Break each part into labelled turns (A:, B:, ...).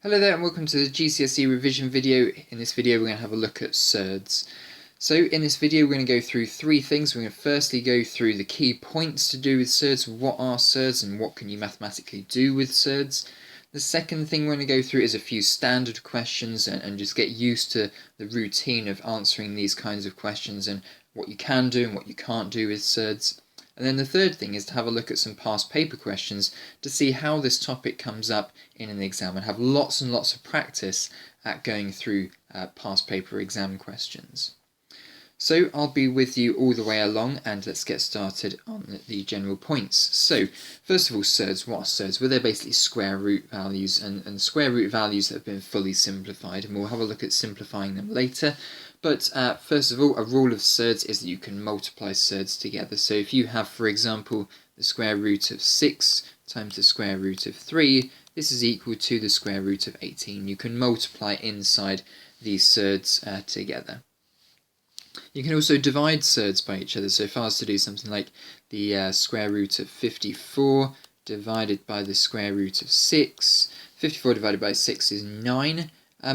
A: Hello there and welcome to the GCSE revision video. In this video we're going to have a look at surds. So in this video we're going to go through three things. We're going to firstly go through the key points to do with surds, what are surds and what can you mathematically do with surds. The second thing we're going to go through is a few standard questions and just get used to the routine of answering these kinds of questions and what you can do and what you can't do with surds. And then the third thing is to have a look at some past paper questions to see how this topic comes up in an exam and have lots and lots of practice at going through past paper exam questions. So I'll be with you all the way along and let's get started on the general points. So first of all, surds. What are surds? Well, they're basically square root values and square root values that have been fully simplified, and we'll have a look at simplifying them later. But first of all, a rule of surds is that you can multiply surds together. So if you have, for example, the square root of 6 times the square root of 3, this is equal to the square root of 18. You can multiply inside these surds together. You can also divide surds by each other. So if I was to do something like the square root of 54 divided by the square root of 6, 54 divided by 6 is 9.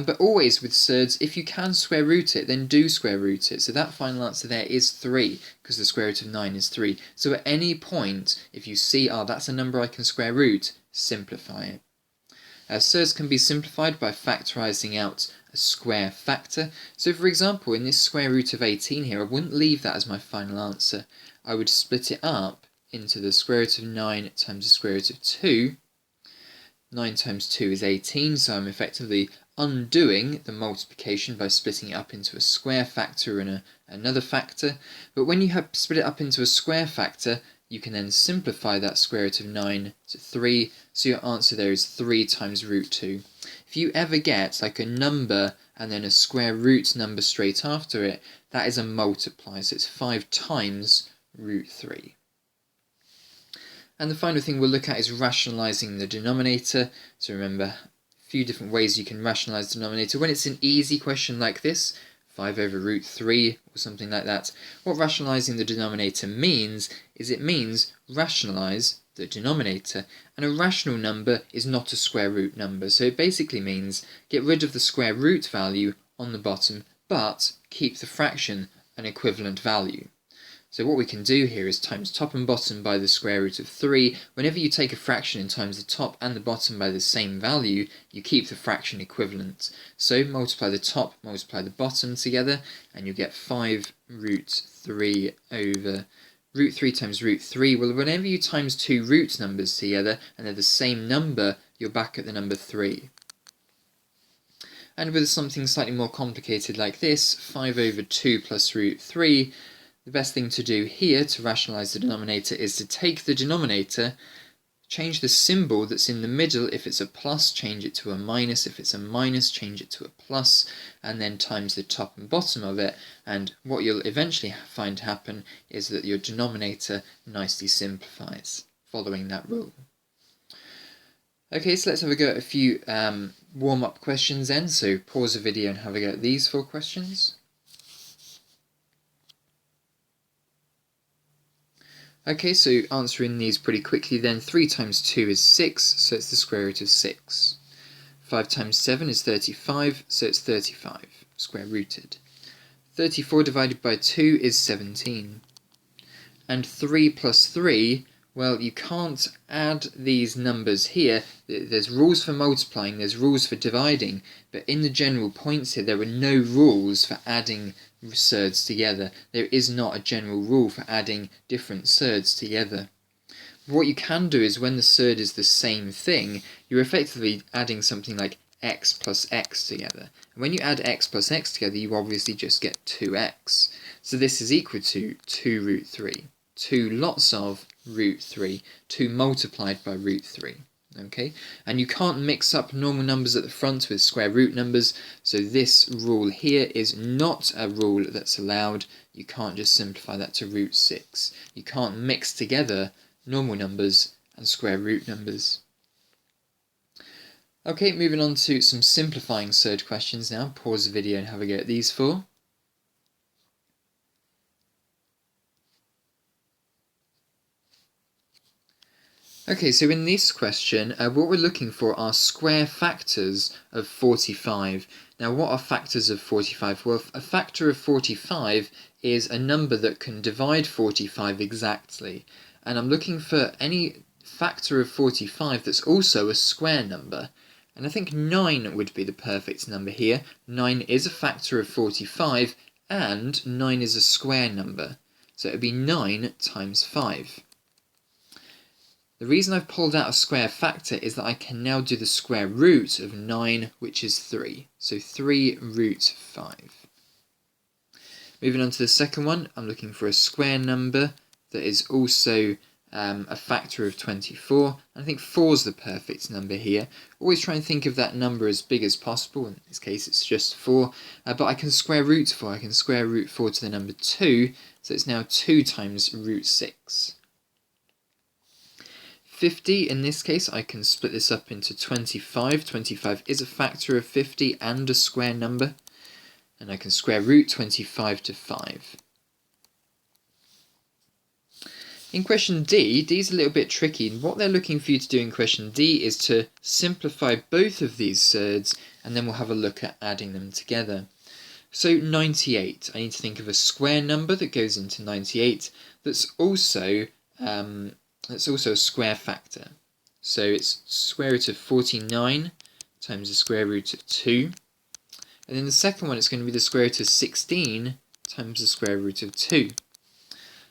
A: But always with surds, if you can square root it, then do square root it. So that final answer there is 3, because the square root of 9 is 3. So at any point, if you see, that's a number I can square root, simplify it. Surds can be simplified by factorising out a square factor. So for example, in this square root of 18 here, I wouldn't leave that as my final answer. I would split it up into the square root of 9 times the square root of 2. 9 times 2 is 18, so I'm effectively undoing the multiplication by splitting it up into a square factor and another factor. But when you have split it up into a square factor, you can then simplify that square root of 9 to 3, so your answer there is 3 times root 2. If you ever get like a number and then a square root number straight after it, that is a multiply, so it's 5 times root 3. And the final thing we'll look at is rationalising the denominator. So remember, a few different ways you can rationalise the denominator. When it's an easy question like this, 5 over root 3 or something like that, what rationalising the denominator means is it means rationalise the denominator. And a rational number is not a square root number. So it basically means get rid of the square root value on the bottom, but keep the fraction an equivalent value. So what we can do here is times top and bottom by the square root of 3. Whenever you take a fraction and times the top and the bottom by the same value, you keep the fraction equivalent. So multiply the top, multiply the bottom together, and you get 5 root 3 over root 3 times root 3. Well, whenever you times two root numbers together and they're the same number, you're back at the number 3. And with something slightly more complicated like this, 5 over 2 plus root 3, the best thing to do here to rationalise the denominator is to take the denominator, change the symbol that's in the middle. If it's a plus, change it to a minus. If it's a minus, change it to a plus, and then times the top and bottom of it. And what you'll eventually find happen is that your denominator nicely simplifies following that rule. Okay, so let's have a go at a few warm-up questions then. So pause the video and have a go at these 4 questions. Okay, so answering these pretty quickly then. 3 times 2 is 6, so it's the square root of 6. 5 times 7 is 35, so it's 35, square rooted. 34 divided by 2 is 17. And 3 plus 3, well, you can't add these numbers here. There's rules for multiplying, there's rules for dividing, but in the general points here, there are no rules for adding surds together. There is not a general rule for adding different surds together. What you can do is when the surd is the same thing, you're effectively adding something like x plus x together. And when you add x plus x together, you obviously just get 2x. So this is equal to 2 root 3. 2 lots of root 3, 2 multiplied by root 3. Okay, and you can't mix up normal numbers at the front with square root numbers, so this rule here is not a rule that's allowed. You can't just simplify that to root 6. You can't mix together normal numbers and square root numbers. Okay, moving on to some simplifying surd questions now. Pause the video and have a go at these 4. Okay, so in this question, what we're looking for are square factors of 45. Now, what are factors of 45? Well, a factor of 45 is a number that can divide 45 exactly. And I'm looking for any factor of 45 that's also a square number. And I think 9 would be the perfect number here. 9 is a factor of 45, and 9 is a square number. So it would be 9 times 5. The reason I've pulled out a square factor is that I can now do the square root of 9, which is 3. So 3 root 5. Moving on to the second one, I'm looking for a square number that is also a factor of 24. I think 4 is the perfect number here. Always try and think of that number as big as possible. In this case, it's just 4. But I can square root 4. I can square root 4 to the number 2. So it's now 2 times root 6. 50, in this case, I can split this up into 25. 25 is a factor of 50 and a square number. And I can square root 25 to 5. In question D, D is a little bit tricky. What they're looking for you to do in question D is to simplify both of these surds, and then we'll have a look at adding them together. So 98, I need to think of a square number that goes into 98 that's also a square factor. So it's square root of 49 times the square root of 2. And then the second one is going to be the square root of 16 times the square root of 2.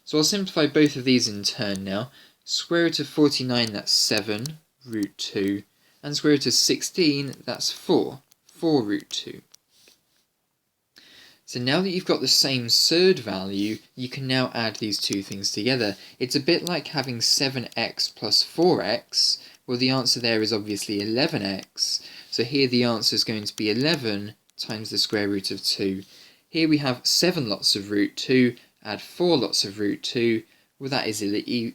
A: So I'll simplify both of these in turn now. Square root of 49, that's 7 root 2. And square root of 16, that's 4 root 2. So now that you've got the same surd value, you can now add these two things together. It's a bit like having 7x plus 4x. Well, the answer there is obviously 11x. So here the answer is going to be 11 times the square root of 2. Here we have 7 lots of root 2, add 4 lots of root 2. Well, that is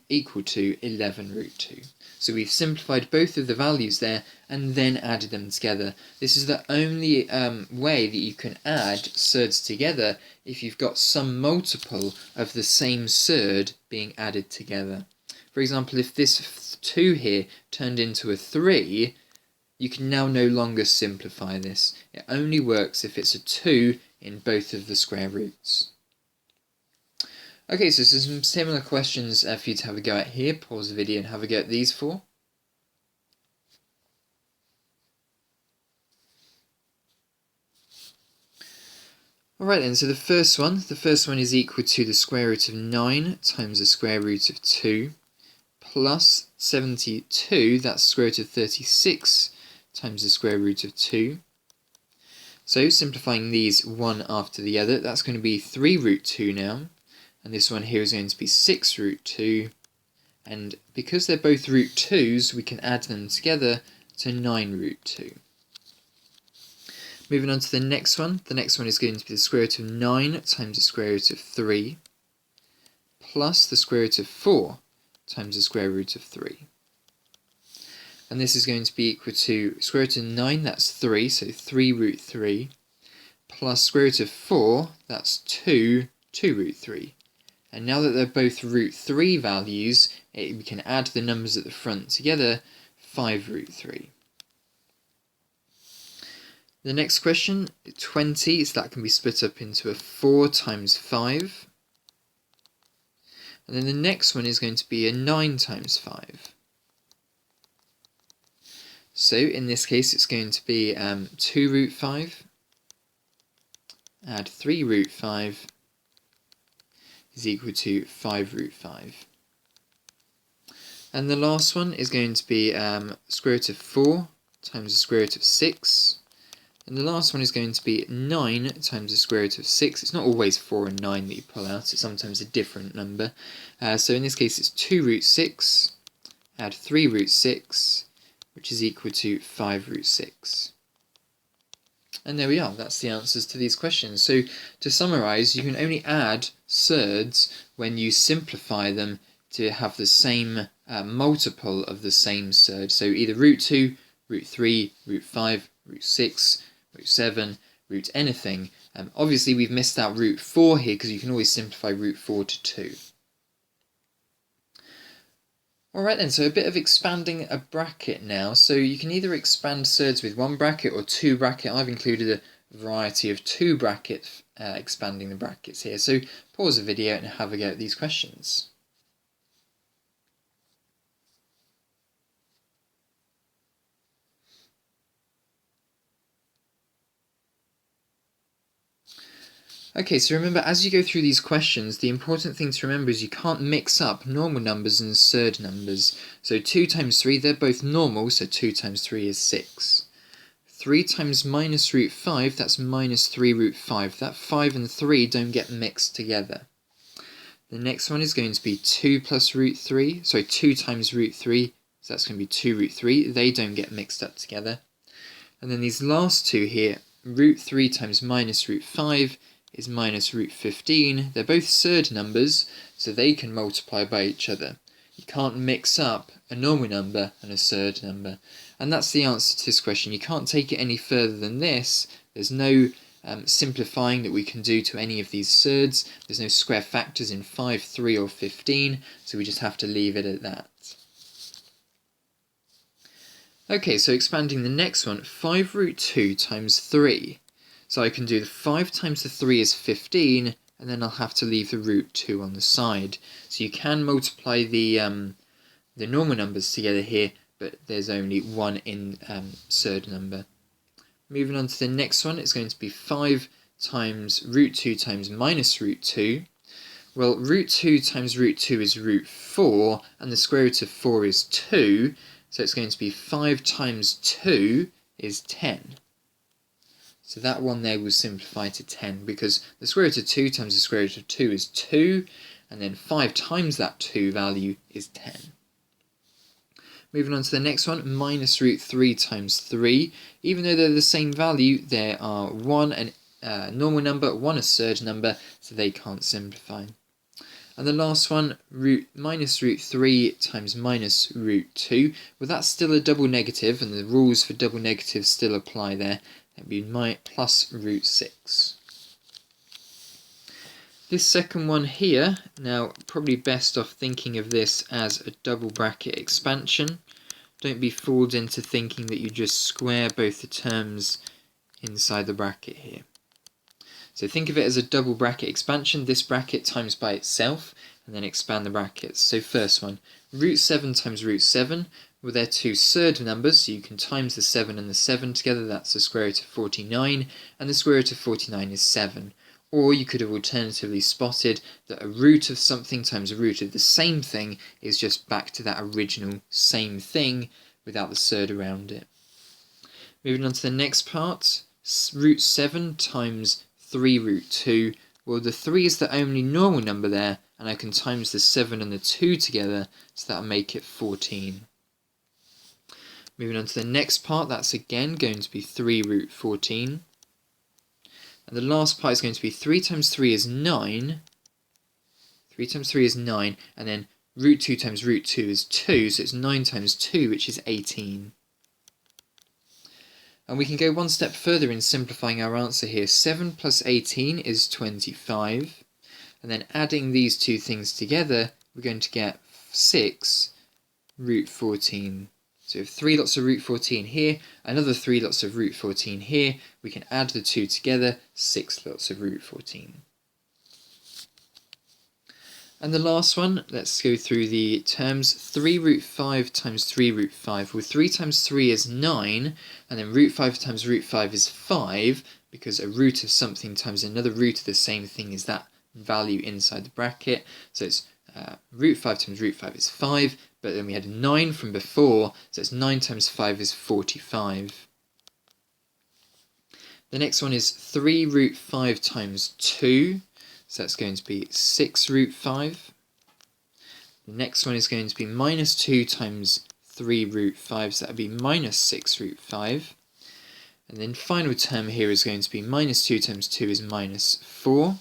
A: equal to 11 root 2. So we've simplified both of the values there and then added them together. This is the only way that you can add surds together if you've got some multiple of the same surd being added together. For example, if this 2 here turned into a 3, you can now no longer simplify this. It only works if it's a 2 in both of the square roots. Okay, so some similar questions for you to have a go at here. Pause the video and have a go at these 4. Alright then, so the first one is equal to the square root of 9 times the square root of 2 plus 72, that's square root of 36 times the square root of 2. So simplifying these one after the other, that's going to be 3 root 2 now. And this one here is going to be 6 root 2. And because they're both root 2's, we can add them together to 9 root 2. Moving on to the next one. The next one is going to be the square root of 9 times the square root of 3 plus the square root of 4 times the square root of 3. And this is going to be equal to square root of 9, that's 3, so 3 root 3, plus square root of 4, that's 2 root 3. And now that they're both root 3 values, we can add the numbers at the front together, 5 root 3. The next question, 20, so that can be split up into a 4 times 5. And then the next one is going to be a 9 times 5. So in this case it's going to be 2 root 5, add 3 root 5, is equal to 5 root 5. And the last one is going to be square root of 4 times the square root of 6. And the last one is going to be 9 times the square root of 6. It's not always 4 and 9 that you pull out, it's sometimes a different number. So in this case it's 2 root 6, add 3 root 6, which is equal to 5 root 6. And there we are, that's the answers to these questions. So to summarise, you can only add surds when you simplify them to have the same multiple of the same surd. So either root 2, root 3, root 5, root 6, root 7, root anything. Obviously we've missed out root 4 here because you can always simplify root 4 to 2. Alright then, so a bit of expanding a bracket now. So you can either expand surds with one bracket or two bracket. I've included a variety of two brackets expanding the brackets here. So pause the video and have a go at these questions. Okay, so remember, as you go through these questions, the important thing to remember is you can't mix up normal numbers and surd numbers. So 2 times 3, they're both normal, so 2 times 3 is 6. 3 times minus root 5, that's minus 3 root 5. That 5 and 3 don't get mixed together. The next one is going to be 2 plus root 3, sorry, 2 times root 3, so that's going to be 2 root 3. They don't get mixed up together. And then these last two here, root 3 times minus root 5, is minus root 15. They're both surd numbers, so they can multiply by each other. You can't mix up a normal number and a surd number. And that's the answer to this question. You can't take it any further than this. There's no simplifying that we can do to any of these surds. There's no square factors in 5, 3 or 15, so we just have to leave it at that. Okay, so expanding the next one, 5 root 2 times 3. So I can do the 5 times the 3 is 15, and then I'll have to leave the root 2 on the side. So you can multiply the normal numbers together here, but there's only one in surd number. Moving on to the next one, it's going to be 5 times root 2 times minus root 2. Well, root 2 times root 2 is root 4, and the square root of 4 is 2, so it's going to be 5 times 2 is 10. So that one there will simplify to 10, because the square root of 2 times the square root of 2 is 2, and then 5 times that 2 value is 10. Moving on to the next one, minus root 3 times 3. Even though they're the same value, there are one a normal number, one a surd number, so they can't simplify. And the last one, minus root 3 times minus root 2. Well, that's still a double negative, and the rules for double negatives still apply there. That would be plus root 6. This second one here, now probably best off thinking of this as a double bracket expansion. Don't be fooled into thinking that you just square both the terms inside the bracket here. So think of it as a double bracket expansion, this bracket times by itself, and then expand the brackets. So first one, root 7 times root 7. Well, they're two surd numbers, so you can times the 7 and the 7 together. That's the square root of 49, and the square root of 49 is 7. Or you could have alternatively spotted that a root of something times a root of the same thing is just back to that original same thing without the surd around it. Moving on to the next part, root 7 times 3 root 2. Well, the 3 is the only normal number there, and I can times the 7 and the 2 together, so that'll make it 14. Moving on to the next part, that's again going to be 3 root 14. And the last part is going to be 3 times 3 is 9. 3 times 3 is 9, and then root 2 times root 2 is 2, so it's 9 times 2, which is 18. And we can go one step further in simplifying our answer here. 7 plus 18 is 25. And then adding these two things together, we're going to get 6 root 14. So we have 3 lots of root 14 here, another 3 lots of root 14 here. We can add the two together, 6 lots of root 14. And the last one, let's go through the terms. 3 root 5 times 3 root 5. Well, 3 times 3 is 9, and then root 5 times root 5 is 5, because a root of something times another root of the same thing is that value inside the bracket. So it's root 5 times root 5 is 5, but then we had 9 from before, so it's 9 times 5 is 45. The next one is 3 root 5 times 2. So that's going to be 6 root 5. The next one is going to be minus 2 times 3 root 5, so that would be minus 6 root 5. And then final term here is going to be minus 2 times 2 is minus 4.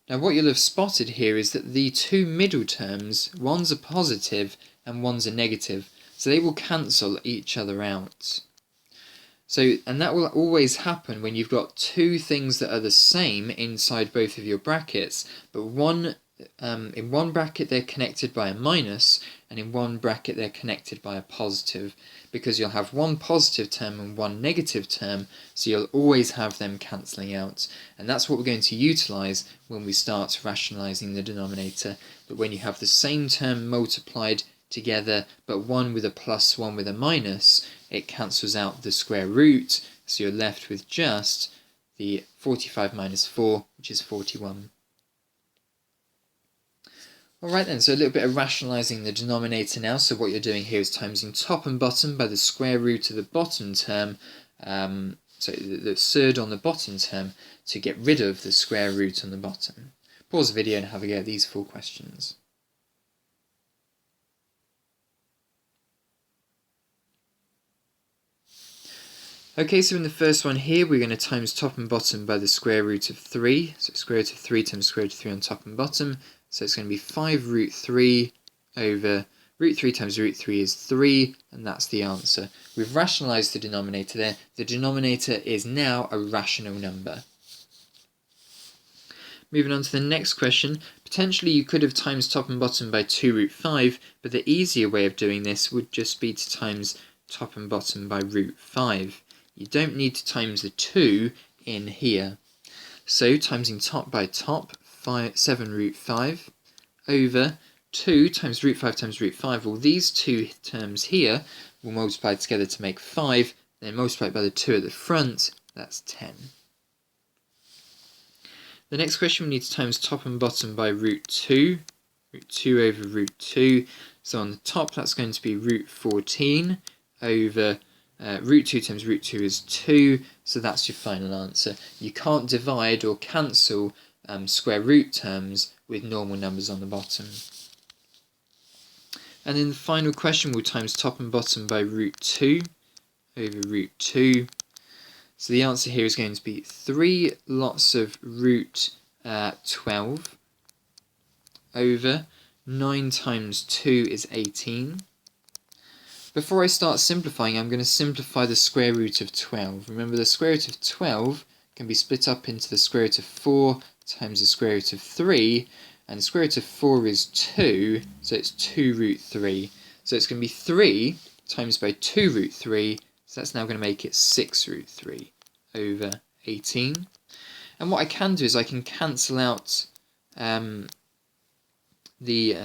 A: Now what you'll have spotted here is that the two middle terms, one's a positive and one's a negative, so they will cancel each other out. So, and that will always happen when you've got two things that are the same inside both of your brackets, but one in one bracket they're connected by a minus, and in one bracket they're connected by a positive, because you'll have one positive term and one negative term, so you'll always have them cancelling out. And that's what we're going to utilise when we start rationalising the denominator, that when you have the same term multiplied together, but one with a plus, one with a minus, it cancels out the square root, so you're left with just the 45 minus 4, which is 41. Alright then, so a little bit of rationalising the denominator now. So what you're doing here is timesing top and bottom by the square root of the bottom term, so the surd on the bottom term, to get rid of the square root on the bottom. Pause the video and have a go at these 4 questions. Okay, so in the first one here, we're going to times top and bottom by the square root of 3. So square root of 3 times square root of 3 on top and bottom. So it's going to be 5 root 3 over root 3 times root 3 is 3, and that's the answer. We've rationalised the denominator there. The denominator is now a rational number. Moving on to the next question. Potentially you could have times top and bottom by 2 root 5, but the easier way of doing this would just be to times top and bottom by root 5. You don't need to times the 2 in here. So timesing top by top, 7 root 5 over 2 times root 5, well these two terms here will multiply together to make 5, then multiply by the 2 at the front, that's 10. The next question we need to times top and bottom by root 2 over root 2, so on the top that's going to be root 14 over root 2 times root 2 is 2, so that's your final answer. You can't divide or cancel square root terms with normal numbers on the bottom. And then the final question, we'll times top and bottom by root 2 over root 2. So the answer here is going to be 3 lots of root 12 over 9 times 2 is 18. Before I start simplifying, I'm going to simplify the square root of 12. Remember, the square root of 12 can be split up into the square root of 4 times the square root of 3, and the square root of 4 is 2, so it's 2 root 3. So it's going to be 3 times by 2 root 3, so that's now going to make it 6 root 3 over 18. And what I can do is I can cancel out the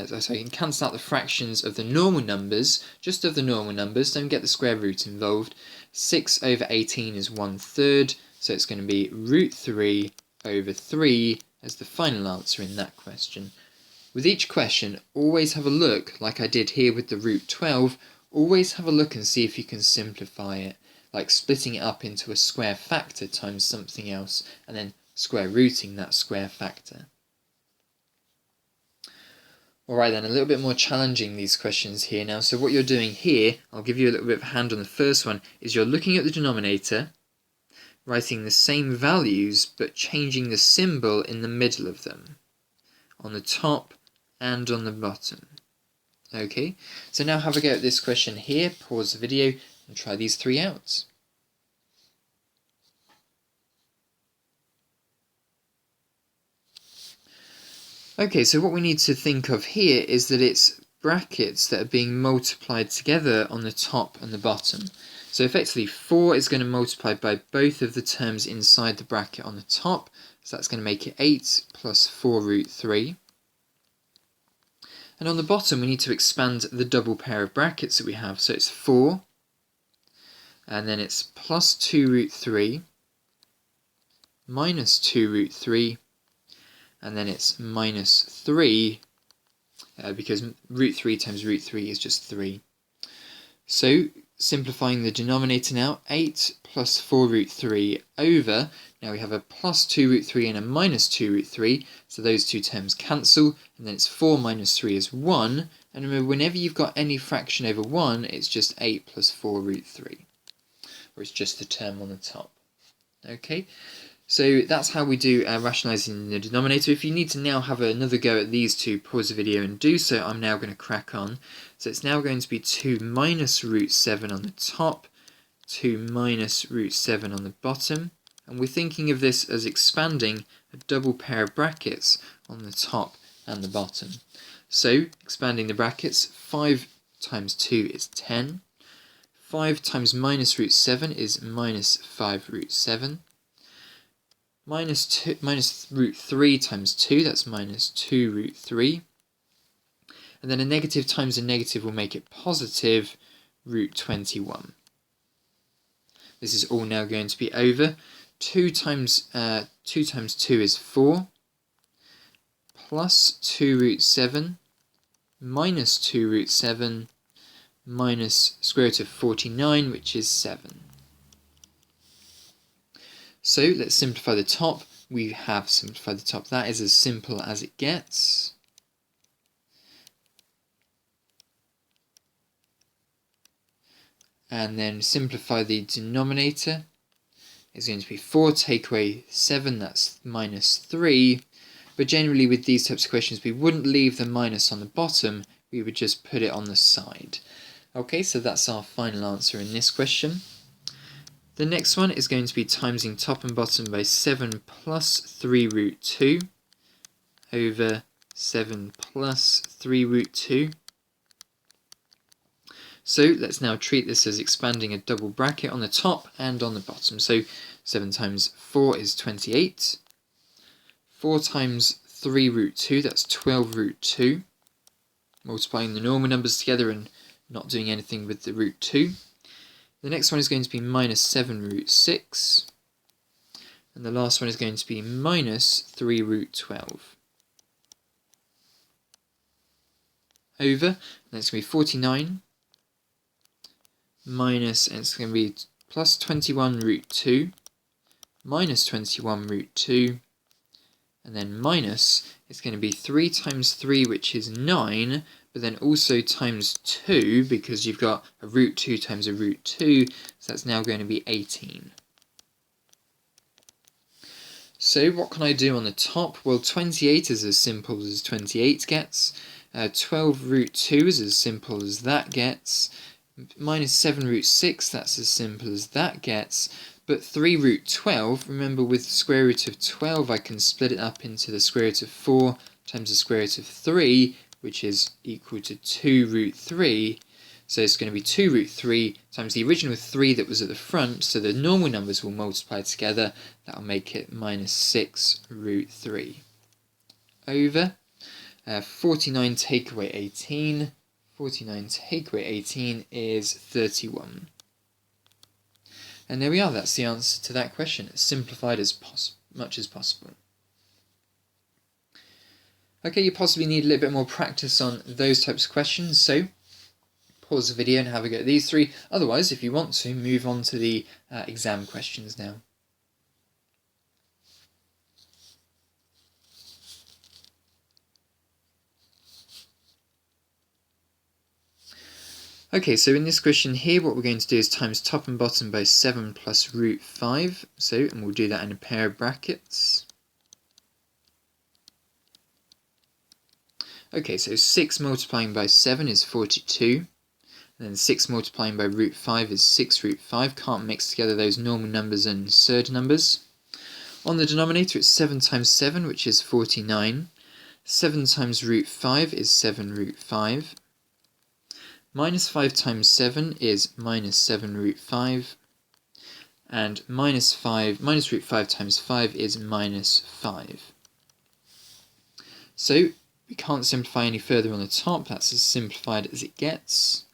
A: fractions of the normal numbers, just of the normal numbers, don't get the square root involved. 6 over 18 is 1/3, so it's going to be root 3 over 3 as the final answer in that question. With each question, always have a look, like I did here with the root 12, always have a look and see if you can simplify it, like splitting it up into a square factor times something else, and then square rooting that square factor. Alright then, a little bit more challenging these questions here now. So what you're doing here, I'll give you a little bit of a hand on the first one, is you're looking at the denominator, writing the same values but changing the symbol in the middle of them, on the top and on the bottom. Okay, so now have a go at this question here, pause the video and try these 3 out. Okay, so what we need to think of here is that it's brackets that are being multiplied together on the top and the bottom. So effectively 4 is going to multiply by both of the terms inside the bracket on the top, so that's going to make it 8 plus 4 root 3. And on the bottom we need to expand the double pair of brackets that we have, so it's 4, and then it's plus 2 root 3, minus 2 root 3, and then it's minus 3, because root 3 times root 3 is just 3. So, simplifying the denominator now, 8 plus 4 root 3 over, now we have a plus 2 root 3 and a minus 2 root 3, so those two terms cancel, and then it's 4 minus 3 is 1, and remember, whenever you've got any fraction over 1, it's just 8 plus 4 root 3, or it's just the term on the top. Okay? So that's how we do rationalising the denominator. If you need to now have another go at these two, pause the video and do so. I'm now going to crack on. So it's now going to be 2 minus root 7 on the top, 2 minus root 7 on the bottom. And we're thinking of this as expanding a double pair of brackets on the top and the bottom. So, expanding the brackets, 5 times 2 is 10. 5 times minus root 7 is minus 5 root 7. Minus root 3 times 2, that's minus 2 root 3. And then a negative times a negative will make it positive root 21. This is all now going to be over. 2 times 2 is 4, plus 2 root 7, minus 2 root 7, minus square root of 49, which is 7. So let's simplify the top. We have simplified the top. That is as simple as it gets. And then simplify the denominator. It's going to be 4 take away 7, that's minus 3. But generally with these types of questions, we wouldn't leave the minus on the bottom, we would just put it on the side. Okay, so that's our final answer in this question. The next one is going to be timesing top and bottom by 7 plus 3 root 2 over 7 plus 3 root 2. So let's now treat this as expanding a double bracket on the top and on the bottom. So 7 times 4 is 28. 4 times 3 root 2, that's 12 root 2. Multiplying the normal numbers together and not doing anything with the root 2. The next one is going to be minus 7 root 6. And the last one is going to be minus 3 root 12. Over, and it's going to be 49. Minus, and it's going to be plus 21 root 2. Minus 21 root 2. And then minus, it's going to be 3 times 3, which is 9. But then also times 2, because you've got a root 2 times a root 2, so that's now going to be 18. So what can I do on the top? Well, 28 is as simple as 28 gets. 12 root 2 is as simple as that gets. Minus 7 root 6, that's as simple as that gets. But 3 root 12, remember with the square root of 12, I can split it up into the square root of 4 times the square root of 3, which is equal to 2 root 3. So it's going to be 2 root 3 times the original 3 that was at the front, so the normal numbers will multiply together. That will make it minus 6 root 3. Over 49 take away 18. 49 take away 18 is 31. And there we are, that's the answer to that question. It's simplified as much as possible. Okay, you possibly need a little bit more practice on those types of questions, so pause the video and have a go at these three. Otherwise, if you want to, move on to the exam questions now. Okay, so in this question here, what we're going to do is times top and bottom by 7 plus root 5. And we'll do that in a pair of brackets. Okay, so 6 multiplying by 7 is 42. And then 6 multiplying by root 5 is 6 root 5. Can't mix together those normal numbers and surd numbers. On the denominator, it's 7 times 7, which is 49. 7 times root 5 is 7 root 5. Minus 5 times 7 is minus 7 root 5. And minus root 5 times 5 is minus 5. So we can't simplify any further on the top. That's as simplified as it gets.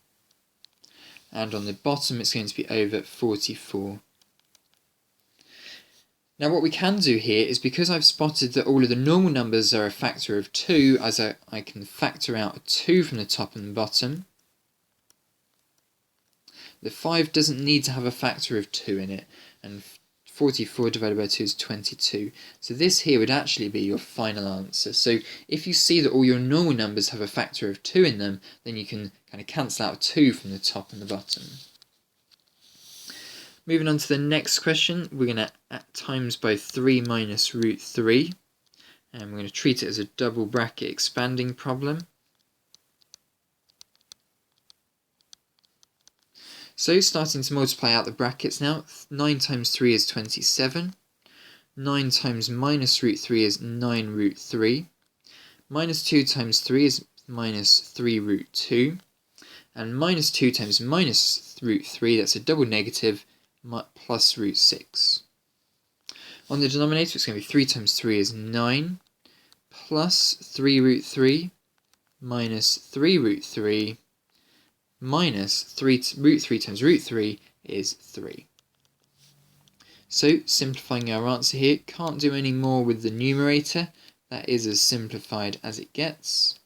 A: And on the bottom, it's going to be over 44. Now what we can do here is, because I've spotted that all of the normal numbers are a factor of 2, as I can factor out a 2 from the top and the bottom. The 5 doesn't need to have a factor of 2 in it, and 44 divided by 2 is 22. So this here would actually be your final answer. So if you see that all your normal numbers have a factor of 2 in them, then you can kind of cancel out 2 from the top and the bottom. Moving on to the next question, we're going to times by 3 minus root 3. And we're going to treat it as a double bracket expanding problem. So starting to multiply out the brackets now, 9 times 3 is 27, 9 times minus root 3 is 9 root 3, Minus 2 times 3 is minus 3 root 2. And minus 2 times minus root 3, that's a double negative, plus root 6. On the denominator, it's going to be 3 times 3 is 9, plus 3 root 3, minus 3 root 3, minus root 3 times root 3 is 3. So, simplifying our answer here, can't do any more with the numerator. That is as simplified as it gets.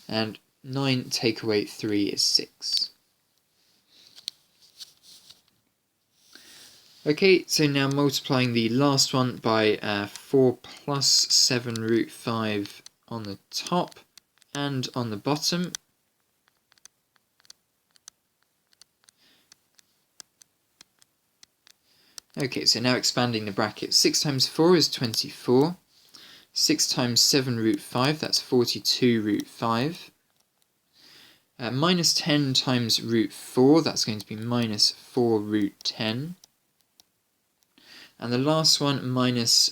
A: And 9 take away 3 is 6. Okay, so now multiplying the last one by 4 plus 7 root 5 on the top and on the bottom. Okay, so now expanding the bracket. 6 times 4 is 24. 6 times 7 root 5, that's 42 root 5. Minus 10 times root 4, that's going to be minus 4 root 10. And the last one, minus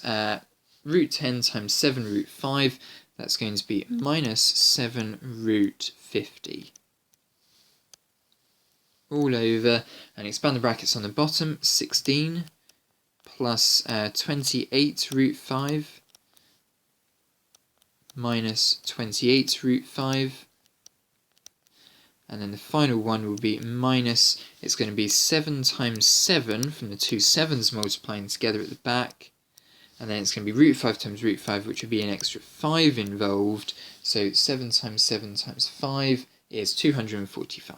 A: root 10 times 7 root 5, that's going to be minus 7 root 50. All over, and expand the brackets on the bottom. 16 plus 28 root 5 minus 28 root 5. And then the final one will be minus, it's going to be 7 times 7 from the two 7s multiplying together at the back. And then it's going to be root 5 times root 5, which would be an extra 5 involved. So 7 times 7 times 5 is 245.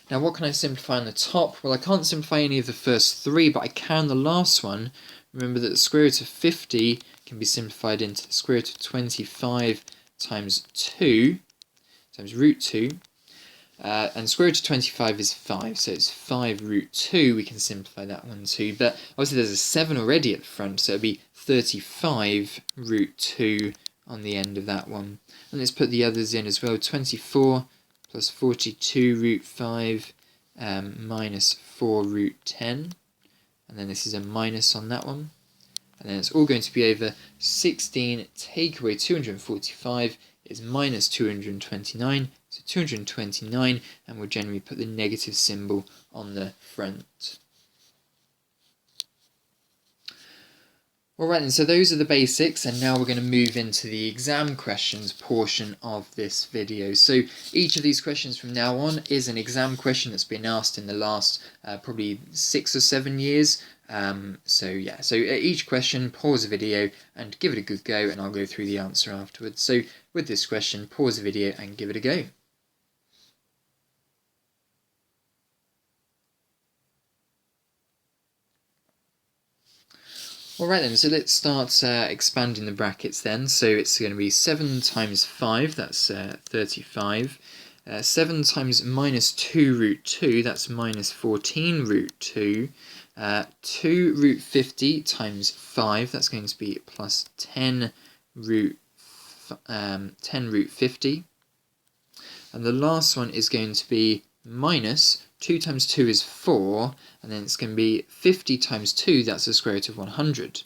A: Now what can I simplify on the top? Well, I can't simplify any of the first 3, but I can the last one. Remember that the square root of 50 can be simplified into the square root of 25 times 2, times root 2. And square root of 25 is 5, so it's 5 root 2. We can simplify that one too. But obviously there's a 7 already at the front, so it'll be 35 root 2 on the end of that one. And let's put the others in as well. 24 plus 42 root 5 minus 4 root 10. And then this is a minus on that one. And then it's all going to be over 16 take away 245 is minus 229. So 229, and we'll generally put the negative symbol on the front. Alright then, so those are the basics, and now we're going to move into the exam questions portion of this video. So each of these questions from now on is an exam question that's been asked in the last probably 6 or 7 years. So each question, pause the video and give it a good go, and I'll go through the answer afterwards. So with this question, pause the video and give it a go. Alright then, so let's start expanding the brackets then. So it's going to be 7 times 5, that's 35. 7 times minus 2 root 2, that's minus 14 root 2. 2 root 50 times 5, that's going to be plus 10 root 50. And the last one is going to be minus 2 times 2 is 4, and then it's going to be 50 times 2, that's the square root of 100.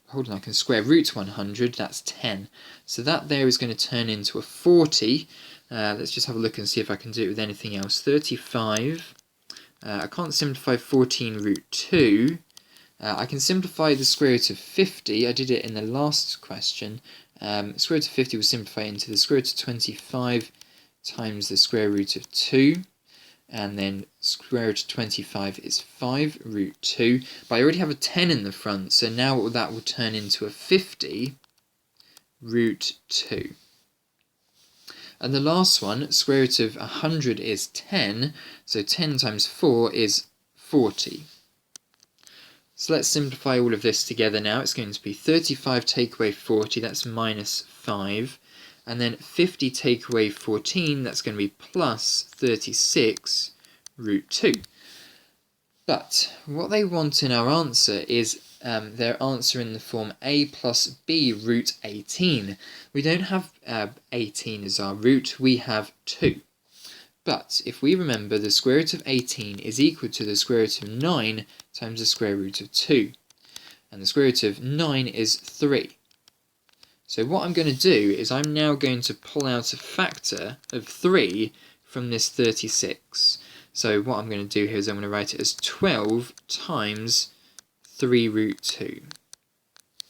A: Hold on, I can square root 100, that's 10. So that there is going to turn into a 40. Let's just have a look and see if I can do it with anything else. 35. I can't simplify 14 root 2. I can simplify the square root of 50. I did it in the last question. Square root of 50 will simplify into the square root of 25 times the square root of 2. And then square root of 25 is 5 root 2. But I already have a 10 in the front, so now that will turn into a 50 root 2. And the last one, square root of 100 is 10, so 10 times 4 is 40. So let's simplify all of this together now. It's going to be 35 take away 40, that's minus 5. And then 50 take away 14, that's going to be plus 36 root 2. But what they want in our answer is their answer in the form a plus b root 18. We don't have 18 as our root, we have 2. But if we remember, the square root of 18 is equal to the square root of 9 times the square root of 2. and the square root of 9 is 3. So what I'm going to do is I'm now going to pull out a factor of 3 from this 36. So what I'm going to do here is I'm going to write it as 12 times 3 root 2.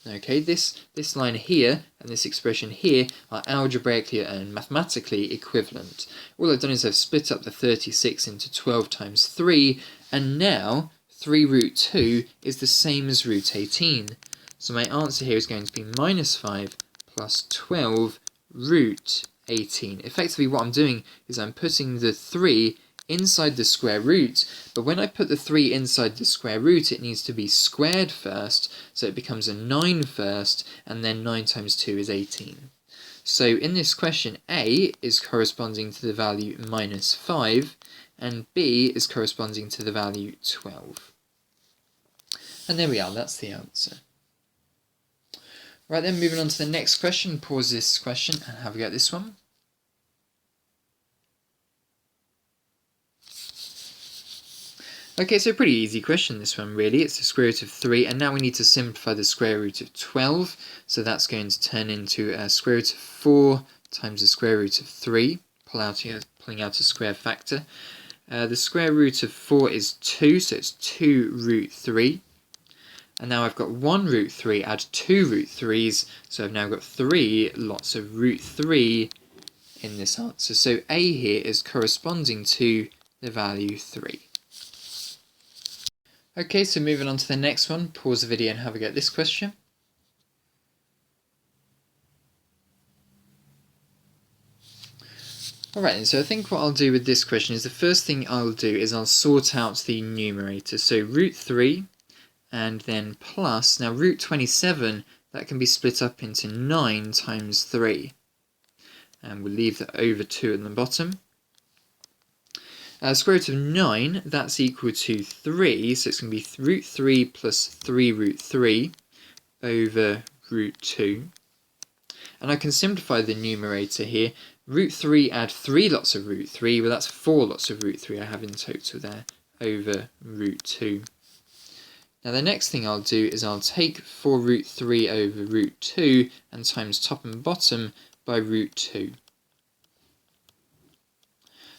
A: Okay, this line here and this expression here are algebraically and mathematically equivalent. All I've done is I've split up the 36 into 12 times 3, and now 3 root 2 is the same as root 18. So my answer here is going to be minus 5 plus 12 root 18. Effectively what I'm doing is I'm putting the 3 inside the square root, but when I put the 3 inside the square root it needs to be squared first, so it becomes a 9 first, and then 9 times 2 is 18. So in this question, A is corresponding to the value minus 5, and B is corresponding to the value 12. And there we are, that's the answer. Right then, moving on to the next question, pause this question and have a go at this one. Okay, so pretty easy question this one really. It's the square root of 3, and now we need to simplify the square root of 12. So that's going to turn into a square root of 4 times the square root of 3, pulling out a square factor. The square root of 4 is 2, so it's 2 root 3. And now I've got 1 root 3, add 2 root 3's, so I've now got 3 lots of root 3 in this answer. So A here is corresponding to the value 3. Okay, so moving on to the next one, pause the video and have a go at this question. Alright, so I think what I'll do with this question is the first thing I'll do is I'll sort out the numerator. So root 3 and then plus, now root 27, that can be split up into 9 times 3. And we'll leave the over 2 at the bottom. Square root of 9, that's equal to 3, so it's going to be root 3 plus 3 root 3 over root 2. And I can simplify the numerator here. Root 3 add 3 lots of root 3, well that's 4 lots of root 3 I have in total there, over root 2. Now the next thing I'll do is I'll take 4 root 3 over root 2 and times top and bottom by root 2.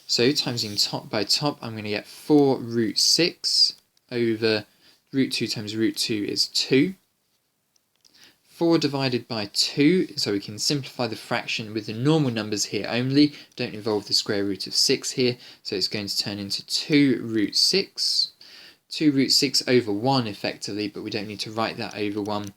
A: So timesing top by top, I'm going to get 4 root 6 over root 2 times root 2 is 2. 4 divided by 2, so we can simplify the fraction with the normal numbers here only, don't involve the square root of 6 here, so it's going to turn into 2 root 6. 2 root 6 over 1 effectively, but we don't need to write that over 1.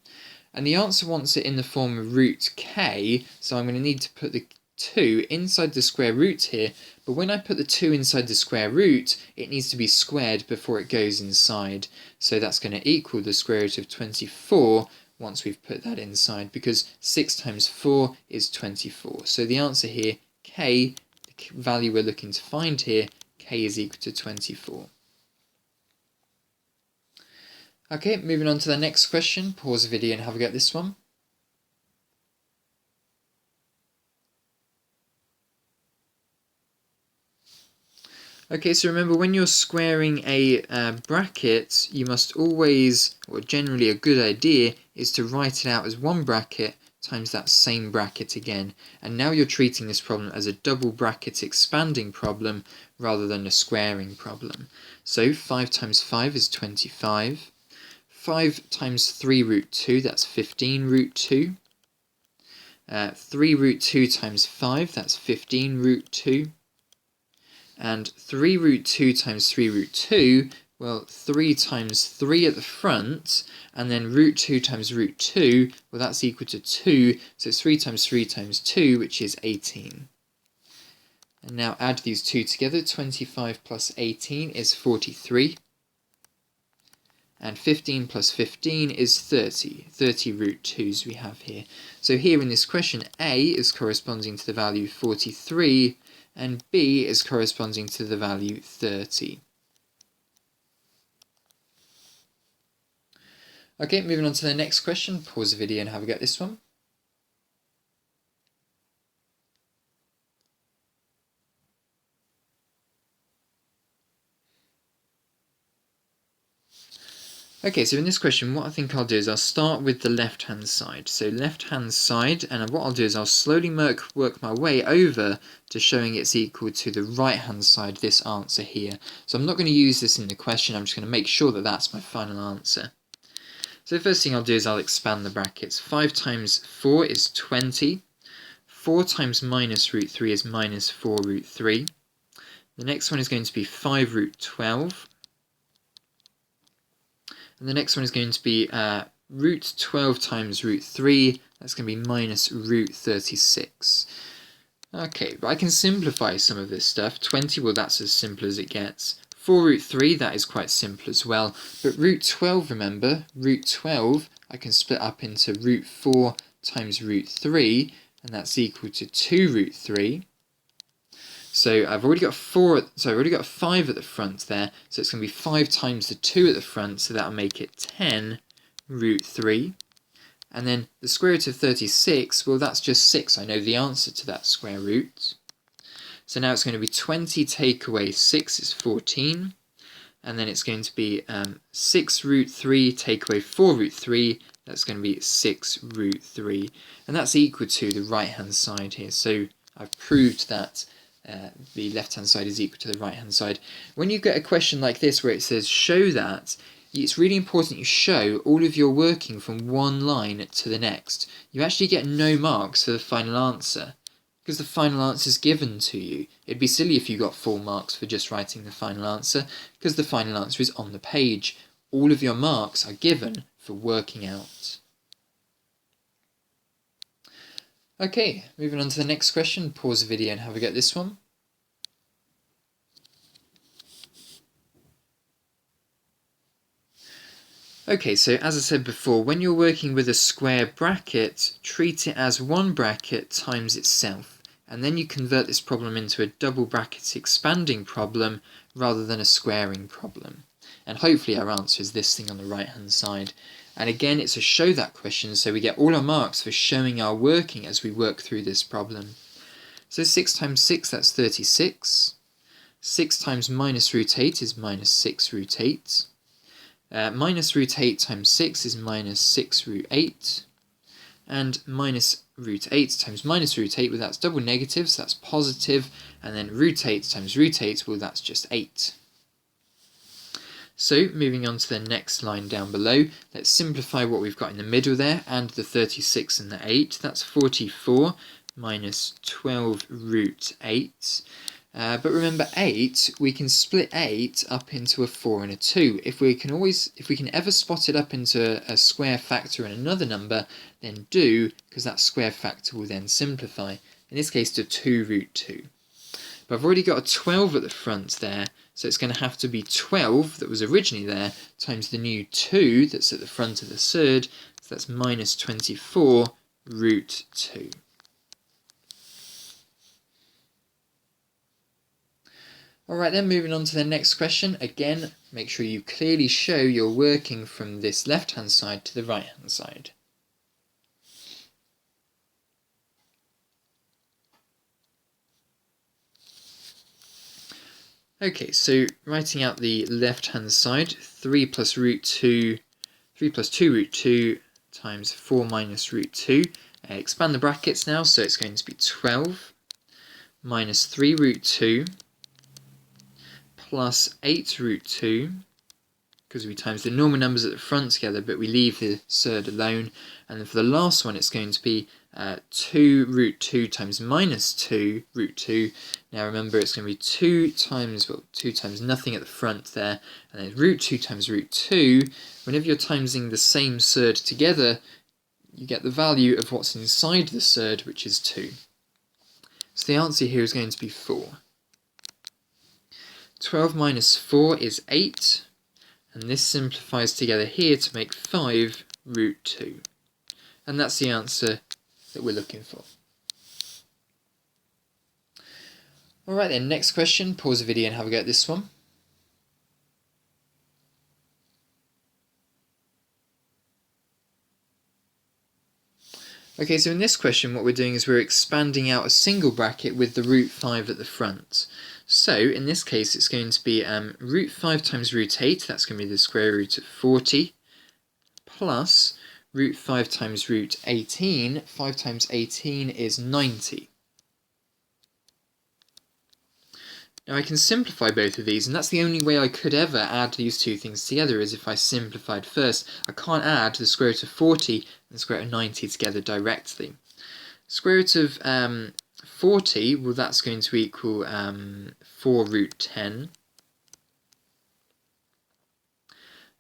A: And the answer wants it in the form of root k, so I'm going to need to put the 2 inside the square root here, but when I put the 2 inside the square root, it needs to be squared before it goes inside. So that's going to equal the square root of 24 once we've put that inside, because 6 times 4 is 24. So the answer here, k, the value we're looking to find here, k is equal to 24. Okay, moving on to the next question. Pause the video and have a go at this one. Okay, so remember when you're squaring a bracket, you must always, or generally a good idea, is to write it out as one bracket times that same bracket again. And now you're treating this problem as a double bracket expanding problem rather than a squaring problem. So 5 times 5 is 25. 5 times 3 root 2, that's 15 root 2. 3 root 2 times 5, that's 15 root 2. And 3 root 2 times 3 root 2, well, 3 times 3 at the front, and then root 2 times root 2, well, that's equal to 2, so it's 3 times 3 times 2, which is 18. And now add these two together, 25 plus 18 is 43. And 15 plus 15 is 30. 30 root 2's we have here. So here in this question, A is corresponding to the value 43, and B is corresponding to the value 30. Okay, moving on to the next question. Pause the video and have a go at this one. Okay, so in this question, what I think I'll do is I'll start with the left-hand side. So left-hand side, and what I'll do is I'll slowly work my way over to showing it's equal to the right-hand side, this answer here. So I'm not going to use this in the question, I'm just going to make sure that that's my final answer. So the first thing I'll do is I'll expand the brackets. 5 times 4 is 20. 4 times minus root 3 is minus 4 root 3. The next one is going to be 5 root 12. And the next one is going to be root 12 times root 3. That's going to be minus root 36. Okay, but I can simplify some of this stuff. 20, well, that's as simple as it gets. 4 root 3, that is quite simple as well. But root 12, remember, root 12, I can split up into root 4 times root 3, and that's equal to 2 root 3. So I've already got 5 at the front there, so it's going to be 5 times the 2 at the front, so that'll make it 10 root 3. And then the square root of 36, well, that's just 6. I know the answer to that square root. So now it's going to be 20 take away 6 is 14. And then it's going to be 6 root 3 take away 4 root 3. That's going to be 6 root 3. And that's equal to the right-hand side here. So I've proved that the left-hand side is equal to the right-hand side. When you get a question like this where it says show that, it's really important you show all of your working from one line to the next. You actually get no marks for the final answer because the final answer is given to you. It'd be silly if you got full marks for just writing the final answer because the final answer is on the page. All of your marks are given for working out. Okay, moving on to the next question. Pause the video and have a go at this one. Okay, so as I said before, when you're working with a square bracket, treat it as one bracket times itself, and then you convert this problem into a double bracket expanding problem rather than a squaring problem. And hopefully our answer is this thing on the right hand side. And again, it's a show that question, so we get all our marks for showing our working as we work through this problem. So 6 times 6, that's 36. 6 times minus root 8 is minus 6 root 8. Minus root 8 times 6 is minus 6 root 8. And minus root 8 times minus root 8, well, that's double negative, so that's positive. And then root 8 times root 8, well, that's just 8. So, moving on to the next line down below, let's simplify what we've got in the middle there, and the 36 and the 8. That's 44 minus 12 root 8. But remember 8, we can split 8 up into a 4 and a 2. If we can ever spot it up into a square factor and another number, then do, because that square factor will then simplify. In this case to 2 root 2. But I've already got a 12 at the front there, so it's going to have to be 12 that was originally there times the new 2 that's at the front of the surd, so that's minus 24 root 2. Alright then, moving on to the next question. Again, make sure you clearly show you're working from this left-hand side to the right-hand side. Okay, so writing out the left-hand side, 3 plus 2 root 2 times 4 minus root 2. Expand the brackets now, so it's going to be 12 minus 3 root 2 plus 8 root 2, because we times the normal numbers at the front together, but we leave the surd alone. And then for the last one, it's going to be 2 root 2 times minus 2 root 2. Now remember, it's going to be 2 times nothing at the front there, and then root 2 times root 2. Whenever you're timesing the same surd together, you get the value of what's inside the surd, which is 2. So the answer here is going to be 4. 12 minus 4 is 8, and this simplifies together here to make 5 root 2. And that's the answer that we're looking for. Alright then, next question. Pause the video and have a go at this one. Okay, so in this question what we're doing is we're expanding out a single bracket with the root 5 at the front. So in this case it's going to be root 5 times root 8, that's going to be the square root of 40, plus root 5 times root 18, 5 times 18 is 90. Now I can simplify both of these, and that's the only way I could ever add these two things together, is if I simplified first. I can't add the square root of 40 and the square root of 90 together directly. Square root of 40, well that's going to equal 4 root 10.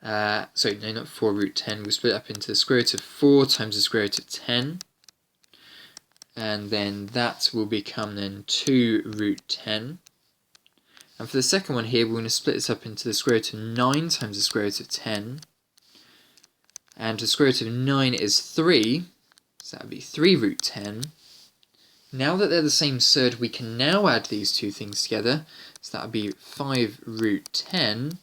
A: Sorry, no, not 4 root 10. We'll split up into the square root of 4 times the square root of 10. And then that will become then 2 root 10. And for the second one here, we're going to split this up into the square root of 9 times the square root of 10. And the square root of 9 is 3, so that would be 3 root 10. Now that they're the same surd, we can now add these two things together. So that would be 5 root 10.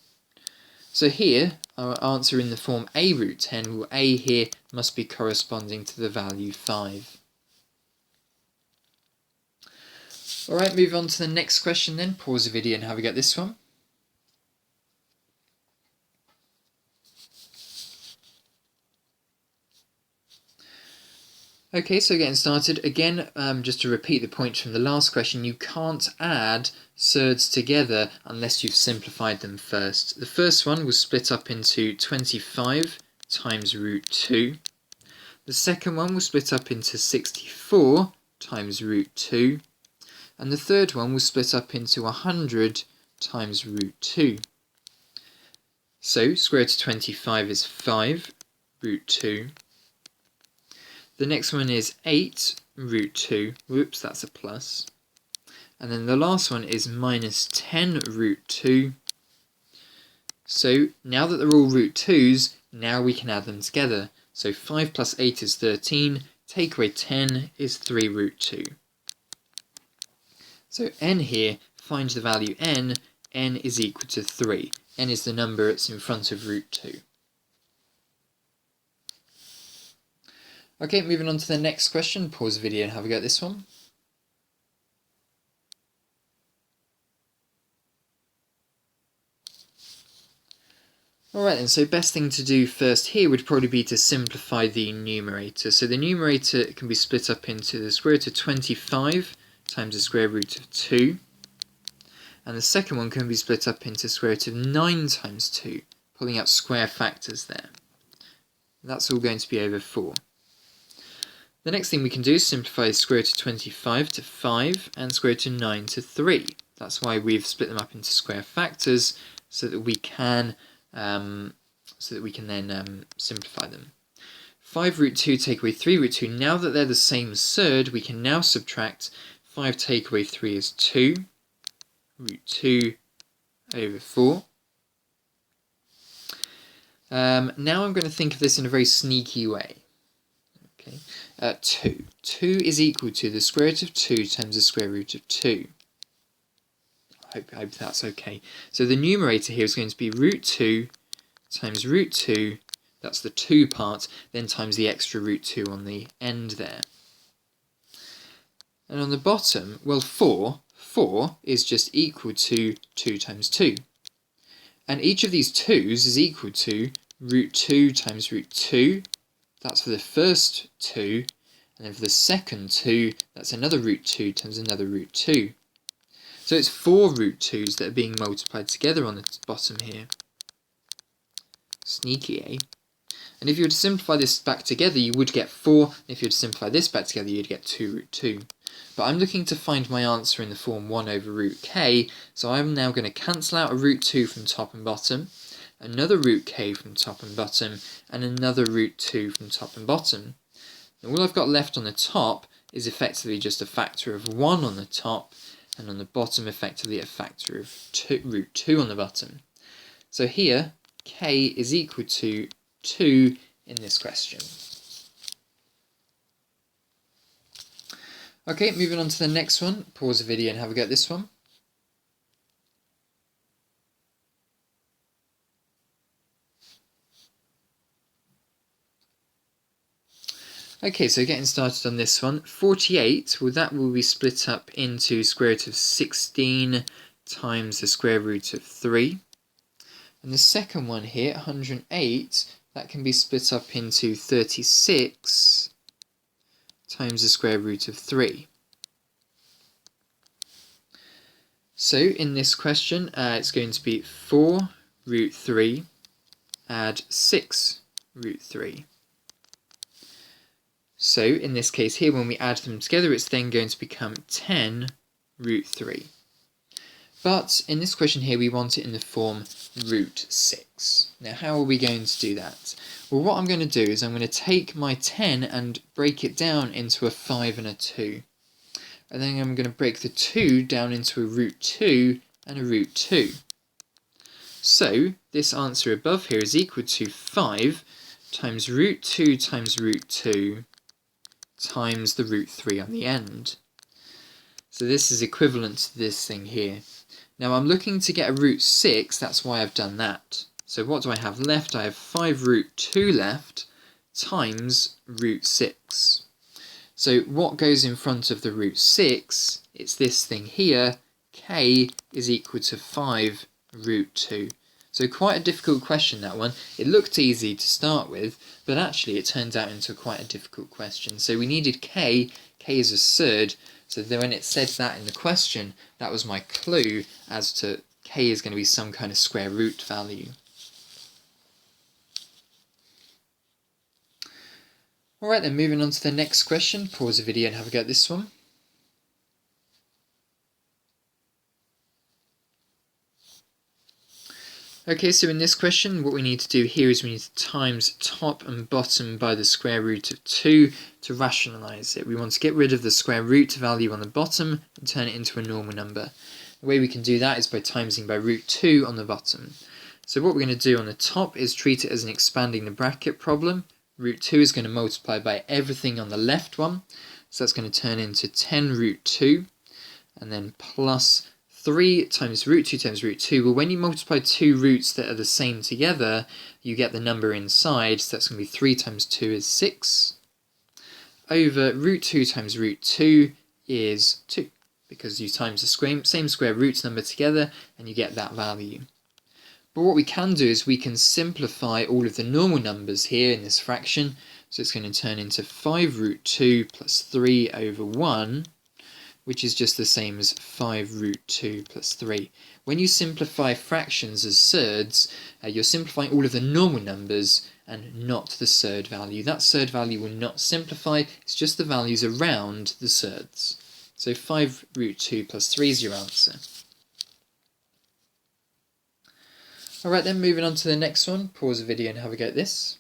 A: So here, our answer in the form a root 10, well, a here must be corresponding to the value 5. Alright, move on to the next question then. Pause the video and have a go at this one. Okay, so getting started, again, just to repeat the point from the last question, you can't add surds together unless you've simplified them first. The first one was split up into 25 times root 2. The second one was split up into 64 times root 2. And the third one was split up into 100 times root 2. So, square root of 25 is 5 root 2. The next one is 8 root 2. Whoops, that's a plus. And then the last one is minus 10 root 2. So, now that they're all root 2's, now we can add them together. So, 5 plus 8 is 13. Take away 10 is 3 root 2. So n here, find the value n is equal to 3. N is the number that's in front of root 2. Okay, moving on to the next question. Pause the video and have a go at this one. Alright then, so best thing to do first here would probably be to simplify the numerator. So the numerator can be split up into the square root of 25 times the square root of 2. And the second one can be split up into square root of 9 times 2, pulling out square factors there. That's all going to be over 4. The next thing we can do is simplify the square root of 25 to 5 and square root of 9 to 3. That's why we've split them up into square factors so that we can then simplify them. 5 root 2 take away 3 root 2. Now that they're the same surd, we can now subtract 5 take away 3 is 2. Root 2 over 4. Now I'm going to think of this in a very sneaky way. Okay, 2. 2 is equal to the square root of 2 times the square root of 2. I hope that's okay. So the numerator here is going to be root 2 times root 2, that's the 2 part, then times the extra root 2 on the end there. And on the bottom, well, 4 is just equal to 2 times 2. And each of these 2's is equal to root 2 times root 2. That's for the first 2. And then for the second 2, that's another root 2 times another root 2. So it's 4 root 2's that are being multiplied together on the bottom here. Sneaky, eh? And if you were to simplify this back together, you would get 4. And if you were to simplify this back together, you'd get 2 root 2. But I'm looking to find my answer in the form 1 over root k, so I'm now going to cancel out a root 2 from top and bottom, another root k from top and bottom, and another root 2 from top and bottom. And all I've got left on the top is effectively just a factor of 1 on the top, and on the bottom effectively a factor of root 2 on the bottom. So here, k is equal to 2 in this question. Okay, moving on to the next one. Pause the video and have a go at this one. Okay, so getting started on this one. 48, well, that will be split up into square root of 16 times the square root of 3. And the second one here, 108, that can be split up into 36 times the square root of 3. So in this question, it's going to be 4 root 3 add 6 root 3. So in this case here, when we add them together, it's then going to become 10 root 3. But in this question here, we want it in the form root 6. Now, how are we going to do that? Well, what I'm going to do is I'm going to take my 10 and break it down into a 5 and a 2. And then I'm going to break the 2 down into a root 2 and a root 2. So this answer above here is equal to 5 times root 2 times root 2 times the root 3 on the end. So this is equivalent to this thing here. Now I'm looking to get a root 6, that's why I've done that. So what do I have left? I have 5 root 2 left times root 6. So what goes in front of the root 6? It's this thing here, k is equal to 5 root 2. So quite a difficult question, that one. It looked easy to start with, but actually it turned out into quite a difficult question. So we needed k is a surd, so then when it said that in the question, that was my clue as to k is going to be some kind of square root value. Alright then, moving on to the next question. Pause the video and have a go at this one. Okay, so in this question, what we need to do here is we need to times top and bottom by the square root of 2 to rationalise it. We want to get rid of the square root value on the bottom and turn it into a normal number. The way we can do that is by timesing by root 2 on the bottom. So what we're going to do on the top is treat it as an expanding the bracket problem. Root 2 is going to multiply by everything on the left one, so that's going to turn into 10 root 2, and then plus 3 times root 2 times root 2. Well, when you multiply two roots that are the same together, you get the number inside, so that's going to be 3 times 2 is 6, over root 2 times root 2 is 2, because you times the same square root number together, and you get that value. But what we can do is we can simplify all of the normal numbers here in this fraction, so it's going to turn into 5 root 2 plus 3 over 1, which is just the same as 5 root 2 plus 3. When you simplify fractions as surds, you're simplifying all of the normal numbers and not the surd value. That surd value will not simplify, it's just the values around the surds. So 5 root 2 plus 3 is your answer. Alright then, moving on to the next one. Pause the video and have a go at this.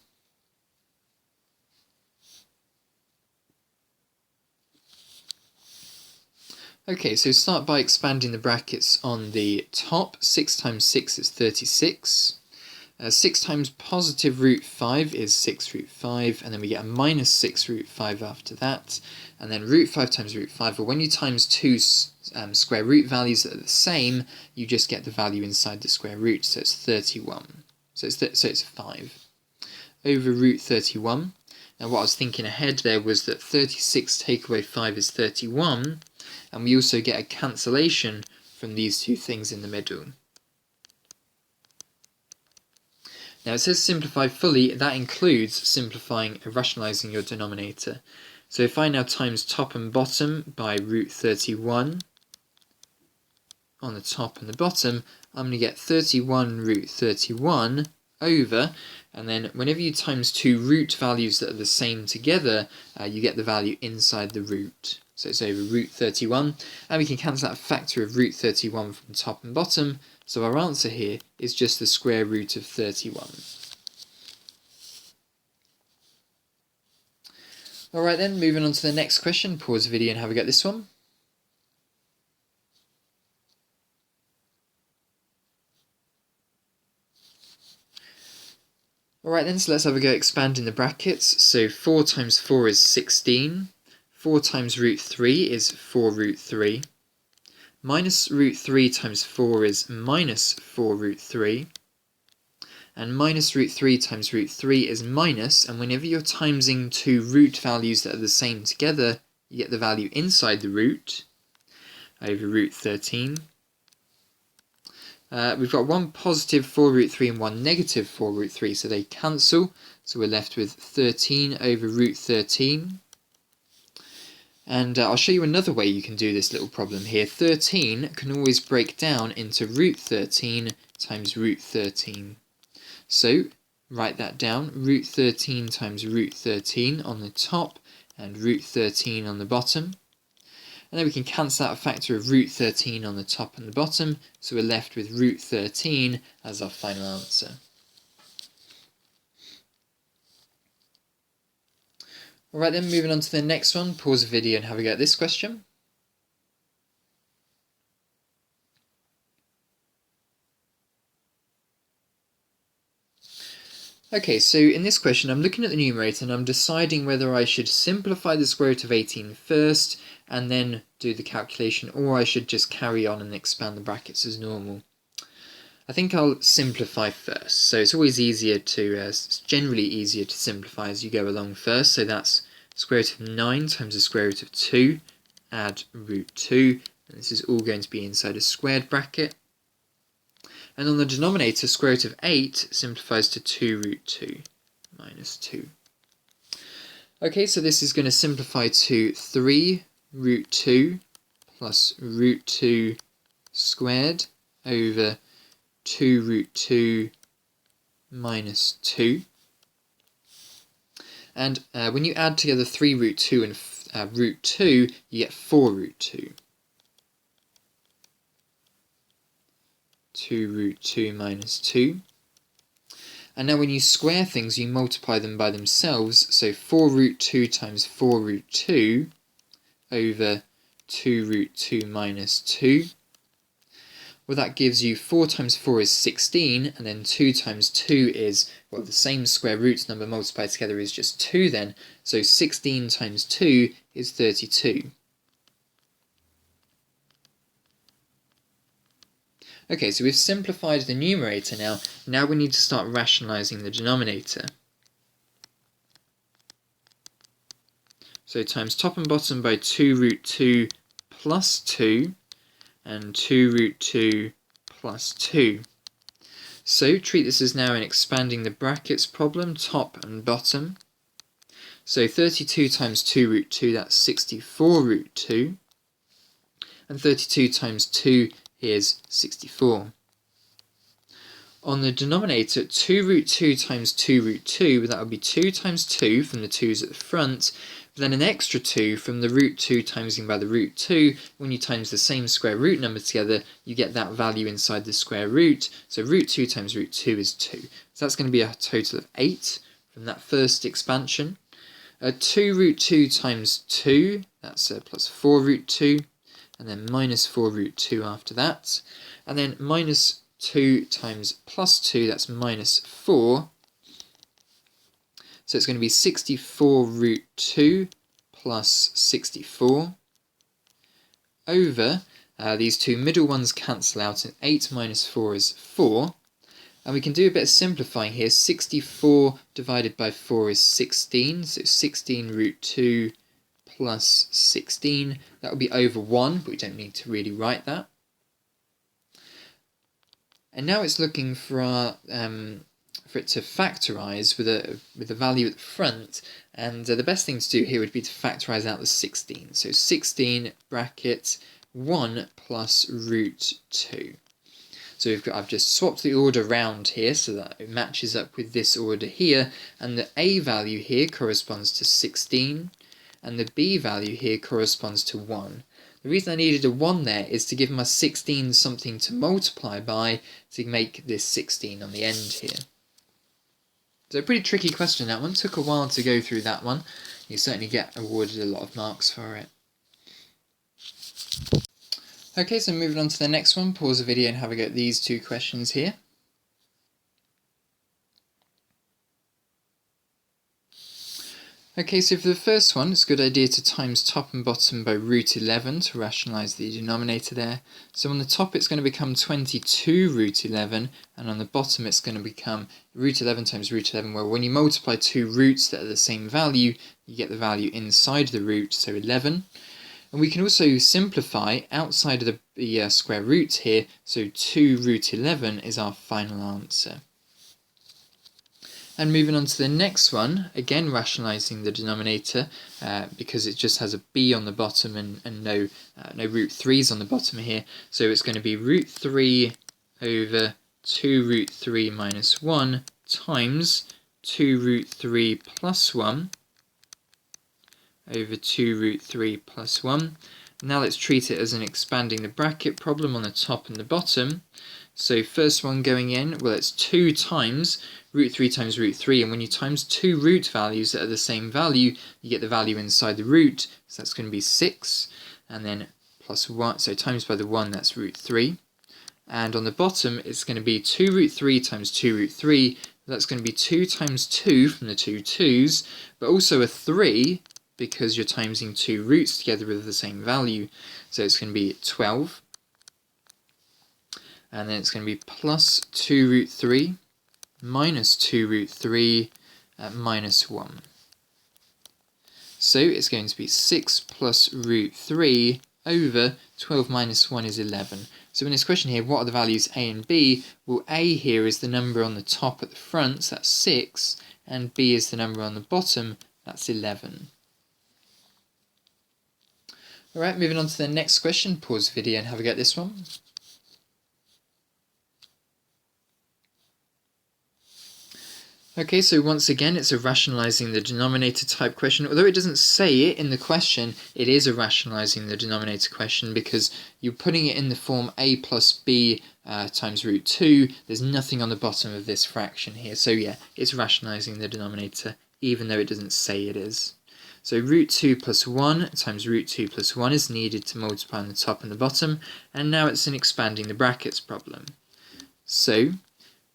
A: Okay, so start by expanding the brackets on the top. 6 times 6 is 36. 6 times positive root 5 is 6 root 5, and then we get a minus 6 root 5 after that. And then root 5 times root 5, well, when you times two square root values that are the same, you just get the value inside the square root, so it's 31. So it's 5 over root 31. Now what I was thinking ahead there was that 36 take away 5 is 31, and we also get a cancellation from these two things in the middle. Now it says simplify fully, that includes simplifying and rationalising your denominator. So if I now times top and bottom by root 31 on the top and the bottom, I'm going to get 31 root 31 over, and then whenever you times two root values that are the same together, you get the value inside the root. So it's over root 31, and we can cancel out a factor of root 31 from top and bottom, so our answer here is just the square root of 31. Alright then, moving on to the next question. Pause the video and have a go at this one. Alright then, so let's have a go expanding the brackets. So 4 times 4 is 16. 4 times root 3 is 4 root 3. Minus root 3 times 4 is minus 4 root 3. And minus root 3 times root 3 is minus, and whenever you're timesing two root values that are the same together, you get the value inside the root, over root 13. We've got one positive 4 root 3 and one negative 4 root 3, so they cancel. So we're left with 13 over root 13. And I'll show you another way you can do this little problem here. 13 can always break down into root 13 times root 13. So write that down, root 13 times root 13 on the top and root 13 on the bottom. And then we can cancel out a factor of root 13 on the top and the bottom, so we're left with root 13 as our final answer. Alright then, moving on to the next one, pause the video and have a go at this question. Okay, so in this question I'm looking at the numerator and I'm deciding whether I should simplify the square root of 18 first and then do the calculation, or I should just carry on and expand the brackets as normal. I think I'll simplify first. So it's always easier to, it's generally easier to simplify as you go along first. So that's square root of 9 times the square root of 2, add root 2, and this is all going to be inside a squared bracket. And on the denominator, square root of 8 simplifies to 2 root 2 minus 2. Okay, so this is going to simplify to 3 root 2 plus root 2 squared over 2 root 2 minus 2. And when you add together 3 root 2 and root 2, you get 4 root 2. 2 root 2 minus 2. And now when you square things, you multiply them by themselves. So 4 root 2 times 4 root 2 over 2 root 2 minus 2. Well, that gives you 4 times 4 is 16, and then 2 times 2 is, well, the same square root number multiplied together is just 2 then. So 16 times 2 is 32. Okay, so we've simplified the numerator now. Now we need to start rationalizing the denominator. So times top and bottom by 2 root 2 plus 2 and 2 root 2 plus 2. So treat this as now an expanding the brackets problem, top and bottom. So 32 times 2 root 2, that's 64 root 2. And 32 times 2 is 64. On the denominator, 2 root 2 times 2 root 2, that would be 2 times 2 from the 2's at the front, but then an extra 2 from the root 2 timesing by the root 2. When you times the same square root number together, you get that value inside the square root. So root 2 times root 2 is 2. So that's going to be a total of 8 from that first expansion. 2 root 2 times 2, that's plus 4 root 2. And then minus 4 root 2 after that. And then minus 2 times plus 2, that's minus 4. So it's going to be 64 root 2 plus 64 over, these two middle ones cancel out, and 8 minus 4 is 4. And we can do a bit of simplifying here. 64 divided by 4 is 16, so 16 root 2 plus 16, that would be over 1, but we don't need to really write that. And now it's looking for it to factorise with a value at the front, and the best thing to do here would be to factorise out the 16. So 16 bracket 1 plus root 2. So I've just swapped the order round here so that it matches up with this order here, and the a value here corresponds to 16. And the b value here corresponds to 1. The reason I needed a 1 there is to give my 16 something to multiply by to make this 16 on the end here. So a pretty tricky question, that one. Took a while to go through that one. You certainly get awarded a lot of marks for it. Okay, so moving on to the next one. Pause the video and have a go at these two questions here. Okay, so for the first one, it's a good idea to times top and bottom by root 11 to rationalise the denominator there. So on the top it's going to become 22 root 11, and on the bottom it's going to become root 11 times root 11, where when you multiply two roots that are the same value, you get the value inside the root, so 11. And we can also simplify outside of the square root here, so 2 root 11 is our final answer. And moving on to the next one, again rationalising the denominator because it just has a b on the bottom and no root 3's on the bottom here. So it's going to be root 3 over 2 root 3 minus 1 times 2 root 3 plus 1 over 2 root 3 plus 1. Now let's treat it as an expanding the bracket problem on the top and the bottom. So first one going in, well, it's 2 times root 3, and when you times two root values that are the same value, you get the value inside the root, so that's going to be 6, and then plus 1, so times by the 1, that's root 3. And on the bottom, it's going to be 2 root 3 times 2 root 3, that's going to be 2 times 2 from the two 2's, but also a 3, because you're timesing two roots together with the same value, so it's going to be 12. And then it's going to be plus 2 root 3 minus 2 root 3 minus 1. So it's going to be 6 plus root 3 over 12 minus 1 is 11. So in this question here, what are the values a and b? Well, a here is the number on the top at the front, so that's 6, and b is the number on the bottom, that's 11. Alright, moving on to the next question. Pause the video and have a go at this one. Okay, so once again, it's a rationalising the denominator type question. Although it doesn't say it in the question, it is a rationalising the denominator question because you're putting it in the form a plus b times root 2. There's nothing on the bottom of this fraction here. So yeah, it's rationalising the denominator, even though it doesn't say it is. So root 2 plus 1 times root 2 plus 1 is needed to multiply on the top and the bottom. And now it's an expanding the brackets problem. So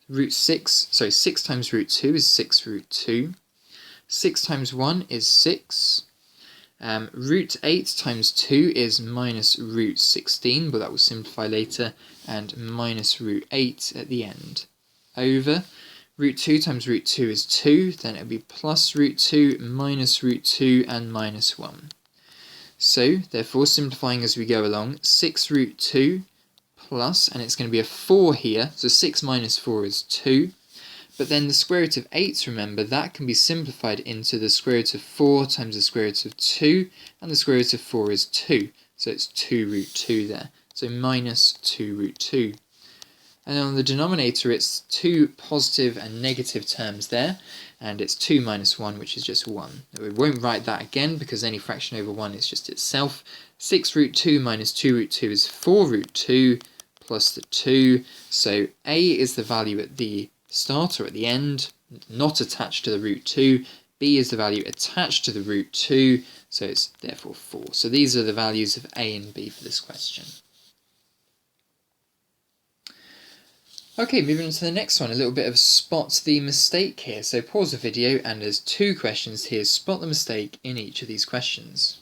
A: root 6, so 6 times root 2 is 6 root 2. 6 times 1 is 6. Root 8 times 2 is minus root 16, but that will simplify later, and minus root 8 at the end. Over root 2 times root 2 is 2, then it will be plus root 2 minus root 2 and minus 1. So, therefore, simplifying as we go along, 6 root 2 plus, and it's going to be a 4 here, so 6 minus 4 is 2. But then the square root of 8, remember, that can be simplified into the square root of 4 times the square root of 2, and the square root of 4 is 2, so it's 2 root 2 there, so minus 2 root 2. And on the denominator, it's two positive and negative terms there, and it's 2 minus 1, which is just 1. We won't write that again, because any fraction over 1 is just itself. 6 root 2 minus 2 root 2 is 4 root 2, plus the 2, so a is the value at the start or at the end, not attached to the root 2, b is the value attached to the root 2, so it's therefore 4. So these are the values of a and b for this question. Okay, moving on to the next one, a little bit of spot the mistake here. So pause the video, and there's two questions here. Spot the mistake in each of these questions.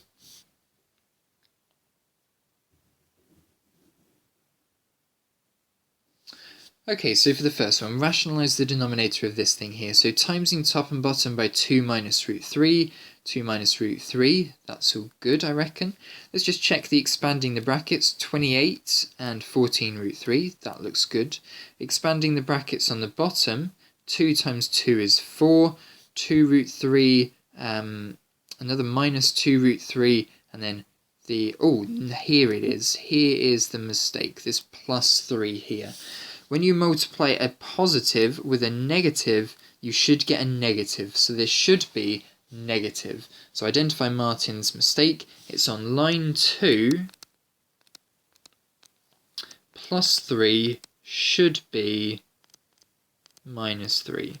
A: Okay, so for the first one, rationalise the denominator of this thing here. So timesing top and bottom by 2 minus root 3, 2 minus root 3, that's all good, I reckon. Let's just check the expanding the brackets, 28 and 14 root 3, that looks good. Expanding the brackets on the bottom, 2 times 2 is 4, 2 root 3, another minus 2 root 3, and then here it is. Here is the mistake, this plus 3 here. When you multiply a positive with a negative, you should get a negative. So this should be negative. So identify Martin's mistake. It's on line 2. Plus 3 should be minus 3.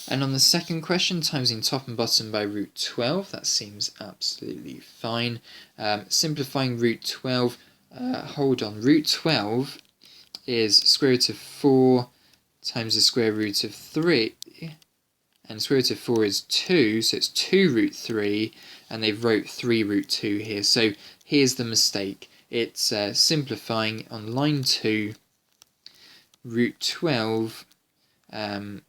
A: And on the second question, timesing top and bottom by root 12. That seems absolutely fine. Simplifying root 12. Root 12 is square root of 4 times the square root of 3, and square root of 4 is 2, so it's 2 root 3, and they've wrote 3 root 2 here. So here's the mistake. It's simplifying on line 2, root 12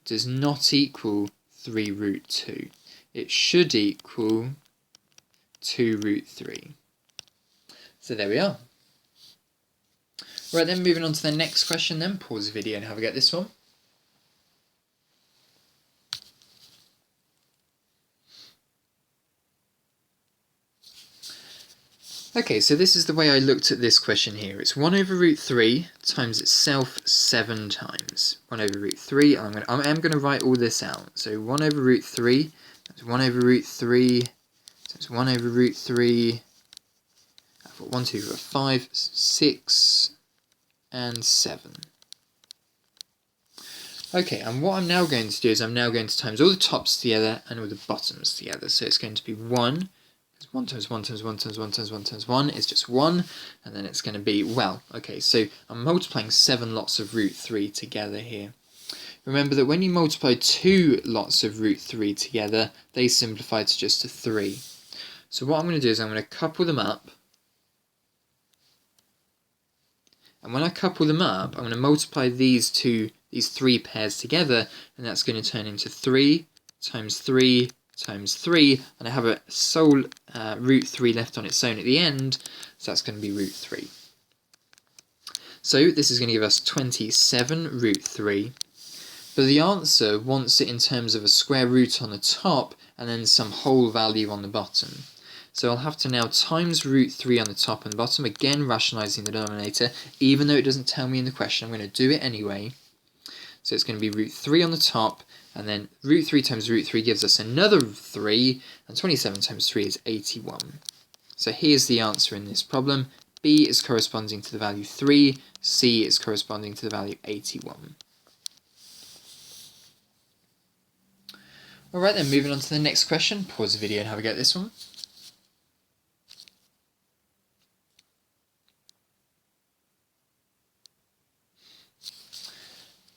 A: does not equal 3 root 2. It should equal 2 root 3. So there we are. Right then, moving on to the next question then. Pause the video and have a go at this one. Okay, so this is the way I looked at this question here. It's 1 over root 3 times itself 7 times. 1 over root 3, I am going to write all this out. So 1 over root 3, that's 1 over root 3, times 1 over root 3, I've got 1, 2, 4, 5, 6, and 7. Okay, and what I'm now going to do is I'm now going to times all the tops together and all the bottoms together. So it's going to be 1, 1 times 1 times 1 times 1 times 1 times 1 is just 1, and then it's going to be, well, okay, so I'm multiplying 7 lots of root 3 together here. Remember that when you multiply 2 lots of root 3 together, they simplify to just a 3. So what I'm going to do is I'm going to couple them up, and when I couple them up, I'm going to multiply these 3 pairs together, and that's going to turn into 3 times 3 times 3, and I have a sole root 3 left on its own at the end, so that's going to be root 3. So this is going to give us 27 root 3, but the answer wants it in terms of a square root on the top and then some whole value on the bottom. So I'll have to now times root 3 on the top and the bottom, again rationalising the denominator, even though it doesn't tell me in the question, I'm going to do it anyway. So it's going to be root 3 on the top, and then root 3 times root 3 gives us another 3, and 27 times 3 is 81. So here's the answer in this problem. B is corresponding to the value 3, C is corresponding to the value 81. Alright then, moving on to the next question. Pause the video and have a go at this one.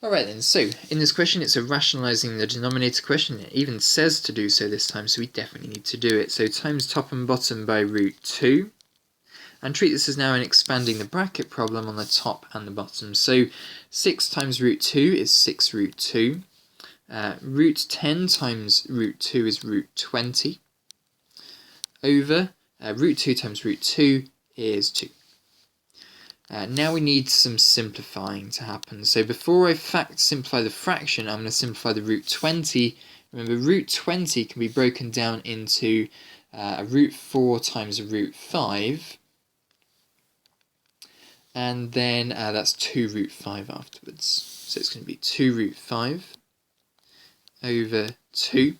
A: Alright then, so in this question it's a rationalising the denominator question. It even says to do so this time, so we definitely need to do it. So times top and bottom by root 2. And treat this as now an expanding the bracket problem on the top and the bottom. So 6 times root 2 is 6 root 2. Root 10 times root 2 is root 20. Over root 2 times root 2 is 2. Now we need some simplifying to happen. So before I simplify the fraction, I'm going to simplify the root 20. Remember, root 20 can be broken down into a root 4 times a root 5. And then that's 2 root 5 afterwards. So it's going to be 2 root 5 over 2.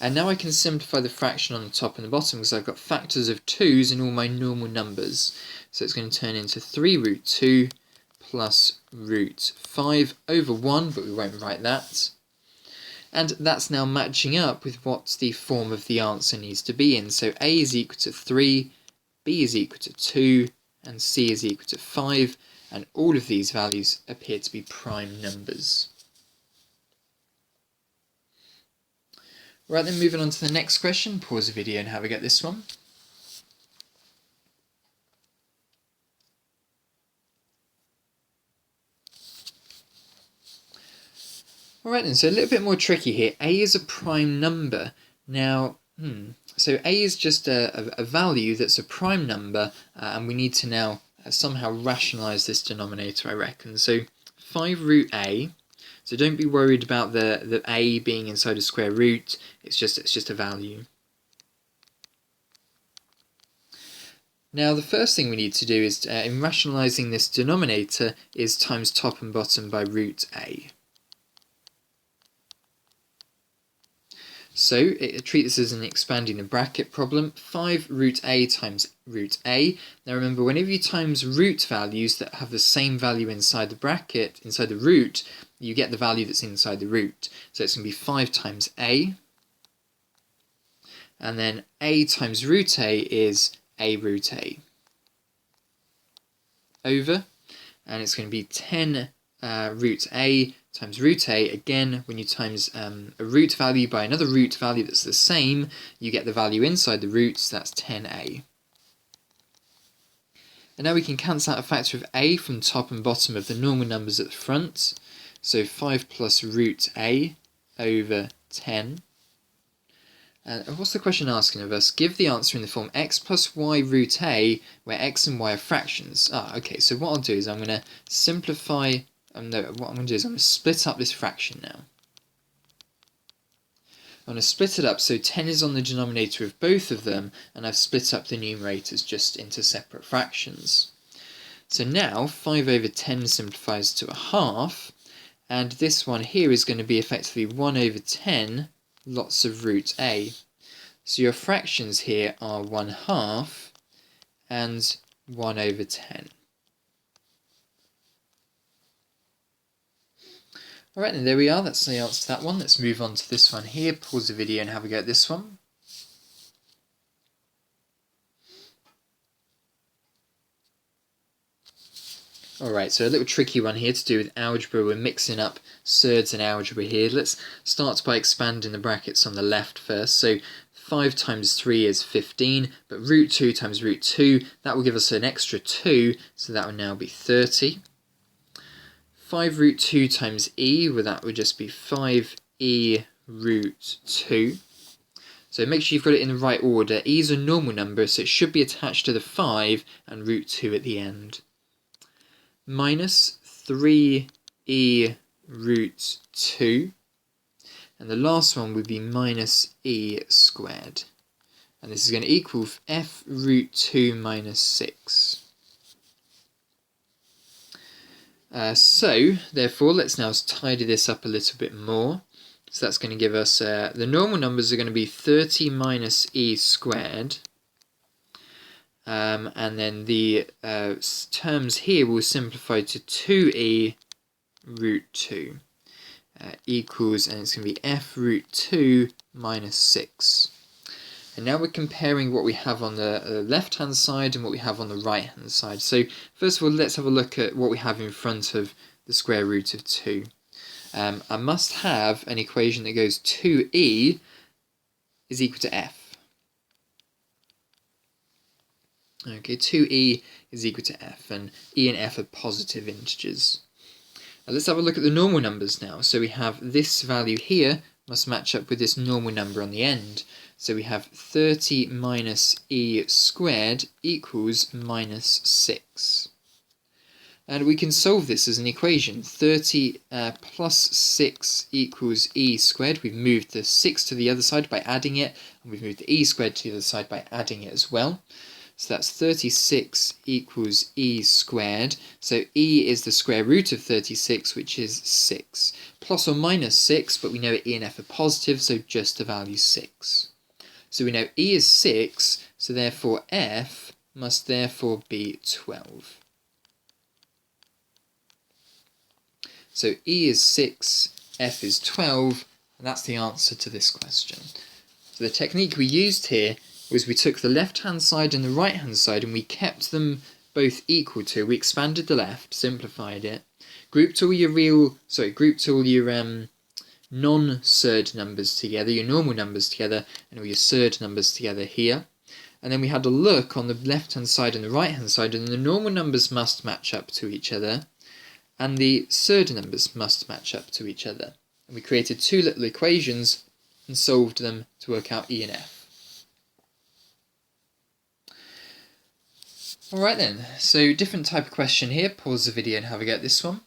A: And now I can simplify the fraction on the top and the bottom because I've got factors of 2's in all my normal numbers. So it's going to turn into 3 root 2 plus root 5 over 1, but we won't write that. And that's now matching up with what the form of the answer needs to be in. So A is equal to 3, B is equal to 2, and C is equal to 5, and all of these values appear to be prime numbers. Right then, moving on to the next question. Pause the video and have a go at this one. Alright then, so a little bit more tricky here. A is a prime number. Now, so A is just a value that's a prime number, and we need to now somehow rationalise this denominator, I reckon. So 5 root A. So don't be worried about the A being inside a square root. It's just a value. Now the first thing we need to do is, in rationalising this denominator, is times top and bottom by root A. So treat this as an expanding the bracket problem. 5 root A times root A. Now remember, whenever you times root values that have the same value inside the bracket, inside the root, you get the value that's inside the root. So it's going to be 5 times A. And then A times root A is A root A. Over. And it's going to be 10 root A times root A. Again, when you times a root value by another root value that's the same, you get the value inside the roots, that's 10A. And now we can cancel out a factor of A from top and bottom of the normal numbers at the front. So 5 plus root A over 10. What's the question asking of us? Give the answer in the form x plus y root a, where x and y are fractions. Okay, so what I'll do is I'm going to simplify, no, what I'm going to do is I'm going to split up this fraction now. I'm going to split it up so 10 is on the denominator of both of them, and I've split up the numerators just into separate fractions. So now 5 over 10 simplifies to a half, and this one here is going to be effectively 1 over 10 lots of root a. So your fractions here are 1/2 and 1 over 10. Alright, then there we are, that's the answer to that one. Let's move on to this one here, pause the video and have a go at this one. Alright, so a little tricky one here to do with algebra. We're mixing up surds and algebra here. Let's start by expanding the brackets on the left first. So 5 times 3 is 15, but root 2 times root 2, that will give us an extra 2, so that will now be 30. 5 root 2 times e, well that would just be 5e root 2. So make sure you've got it in the right order. E is a normal number, so it should be attached to the 5 and root 2 at the end. Minus 3e root 2. And the last one would be minus e squared. And this is going to equal f root 2 minus 6. So, therefore, let's now tidy this up a little bit more. So that's going to give us, the normal numbers are going to be 30 minus e squared. And then the terms here will simplify to 2e root 2 equals, and it's going to be f root 2 minus 6. And now we're comparing what we have on the left-hand side and what we have on the right-hand side. So first of all, let's have a look at what we have in front of the square root of 2. I must have an equation that goes 2e is equal to f. Okay, 2e is equal to f, and e and f are positive integers. Now let's have a look at the normal numbers now. So we have this value here must match up with this normal number on the end. So we have 30 minus e squared equals minus 6. And we can solve this as an equation. 30 plus 6 equals e squared. We've moved the 6 to the other side by adding it, and we've moved the e squared to the other side by adding it as well. So that's 36 equals e squared. So e is the square root of 36, which is 6. Plus or minus 6, but we know e and f are positive, so just the value 6. So we know e is 6, so therefore f must therefore be 12. So e is 6, f is 12, and that's the answer to this question. So the technique we used here was we took the left-hand side and the right-hand side and we kept them both equal to. We expanded the left, simplified it, grouped all your non-surd numbers together, your normal numbers together, and all your surd numbers together here. And then we had a look on the left-hand side and the right-hand side, and the normal numbers must match up to each other, and the surd numbers must match up to each other. And we created two little equations and solved them to work out e and f. Alright then, so different type of question here. Pause the video and have a go at this one.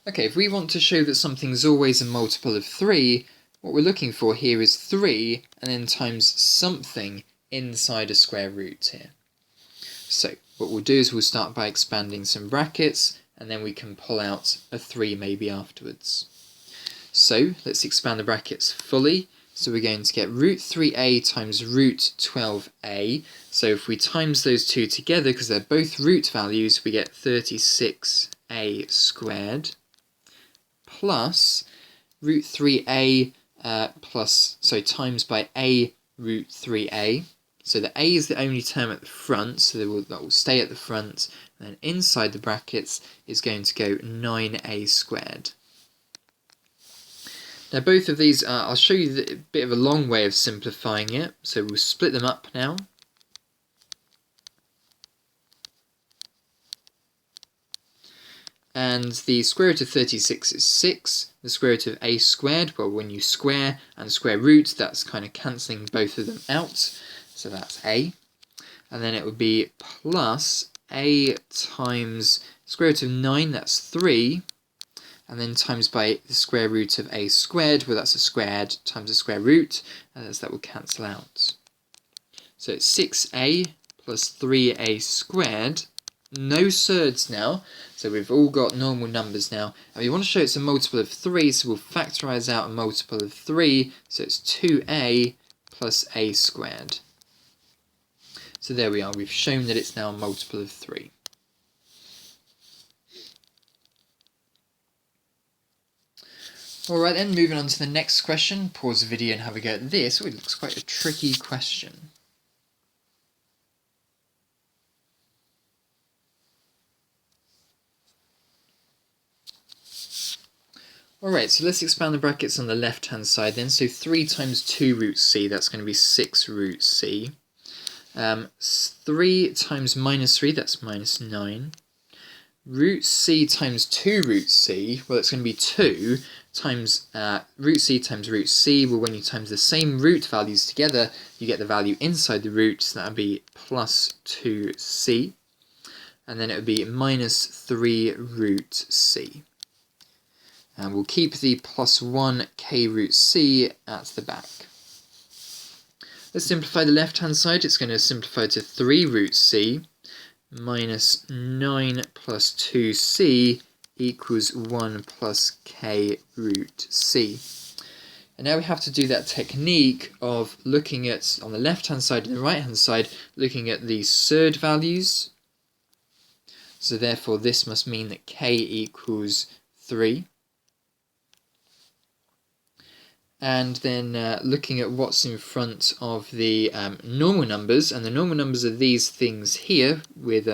A: Okay, if we want to show that something's always a multiple of 3, what we're looking for here is 3 and then times something inside a square root here. So what we'll do is we'll start by expanding some brackets, and then we can pull out a 3 maybe afterwards. So let's expand the brackets fully. So we're going to get root 3a times root 12a. So if we times those two together, because they're both root values, we get 36a squared plus root 3a times by a root 3a. So the a is the only term at the front, so that will stay at the front. And then inside the brackets is going to go 9a squared. Now both of these, I'll show you a bit of a long way of simplifying it, so we'll split them up now. And the square root of 36 is 6. The square root of a squared, well, when you square and square root, that's kind of cancelling both of them out. So that's a. And then it would be plus a times square root of 9, that's 3. And then times by the square root of a squared, well, that's a squared times a square root, and that will cancel out. So it's 6a plus 3a squared. No surds now, so we've all got normal numbers now. And we want to show it's a multiple of 3, so we'll factorise out a multiple of 3, so it's 2a plus a squared. So there we are, we've shown that it's now a multiple of 3. Alright then, moving on to the next question. Pause the video and have a go at this. Oh, it looks quite a tricky question. Alright, so let's expand the brackets on the left hand side then. So 3 times 2 root c, that's going to be 6 root c. 3 times minus 3, that's minus 9. Root c times 2 root c, well, it's going to be 2 times root c. Well, when you times the same root values together, you get the value inside the root, so that would be plus 2c. And then it would be minus 3 root c. And we'll keep the plus 1 k root c at the back. Let's simplify the left-hand side. It's going to simplify to 3 root c minus 9 plus 2c equals 1 plus k root c. And now we have to do that technique of looking at, on the left-hand side and the right-hand side, looking at the surd values. So therefore this must mean that k equals 3. And then looking at what's in front of the normal numbers, and the normal numbers are these things here with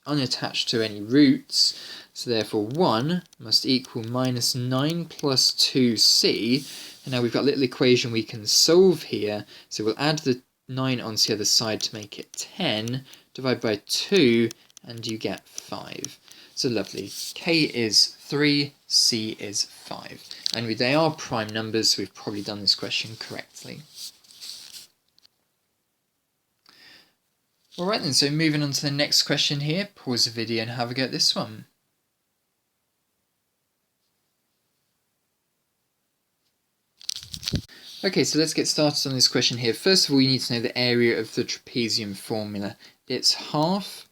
A: unattached to any roots, so therefore 1 must equal minus 9 plus 2c, and now we've got a little equation we can solve here, so we'll add the 9 onto the other side to make it 10, divide by 2, and you get 5. So lovely. K is 3, C is 5. And they are prime numbers, so we've probably done this question correctly. Alright then, so moving on to the next question here. Pause the video and have a go at this one. Okay, so let's get started on this question here. First of all, you need to know the area of the trapezium formula. It's half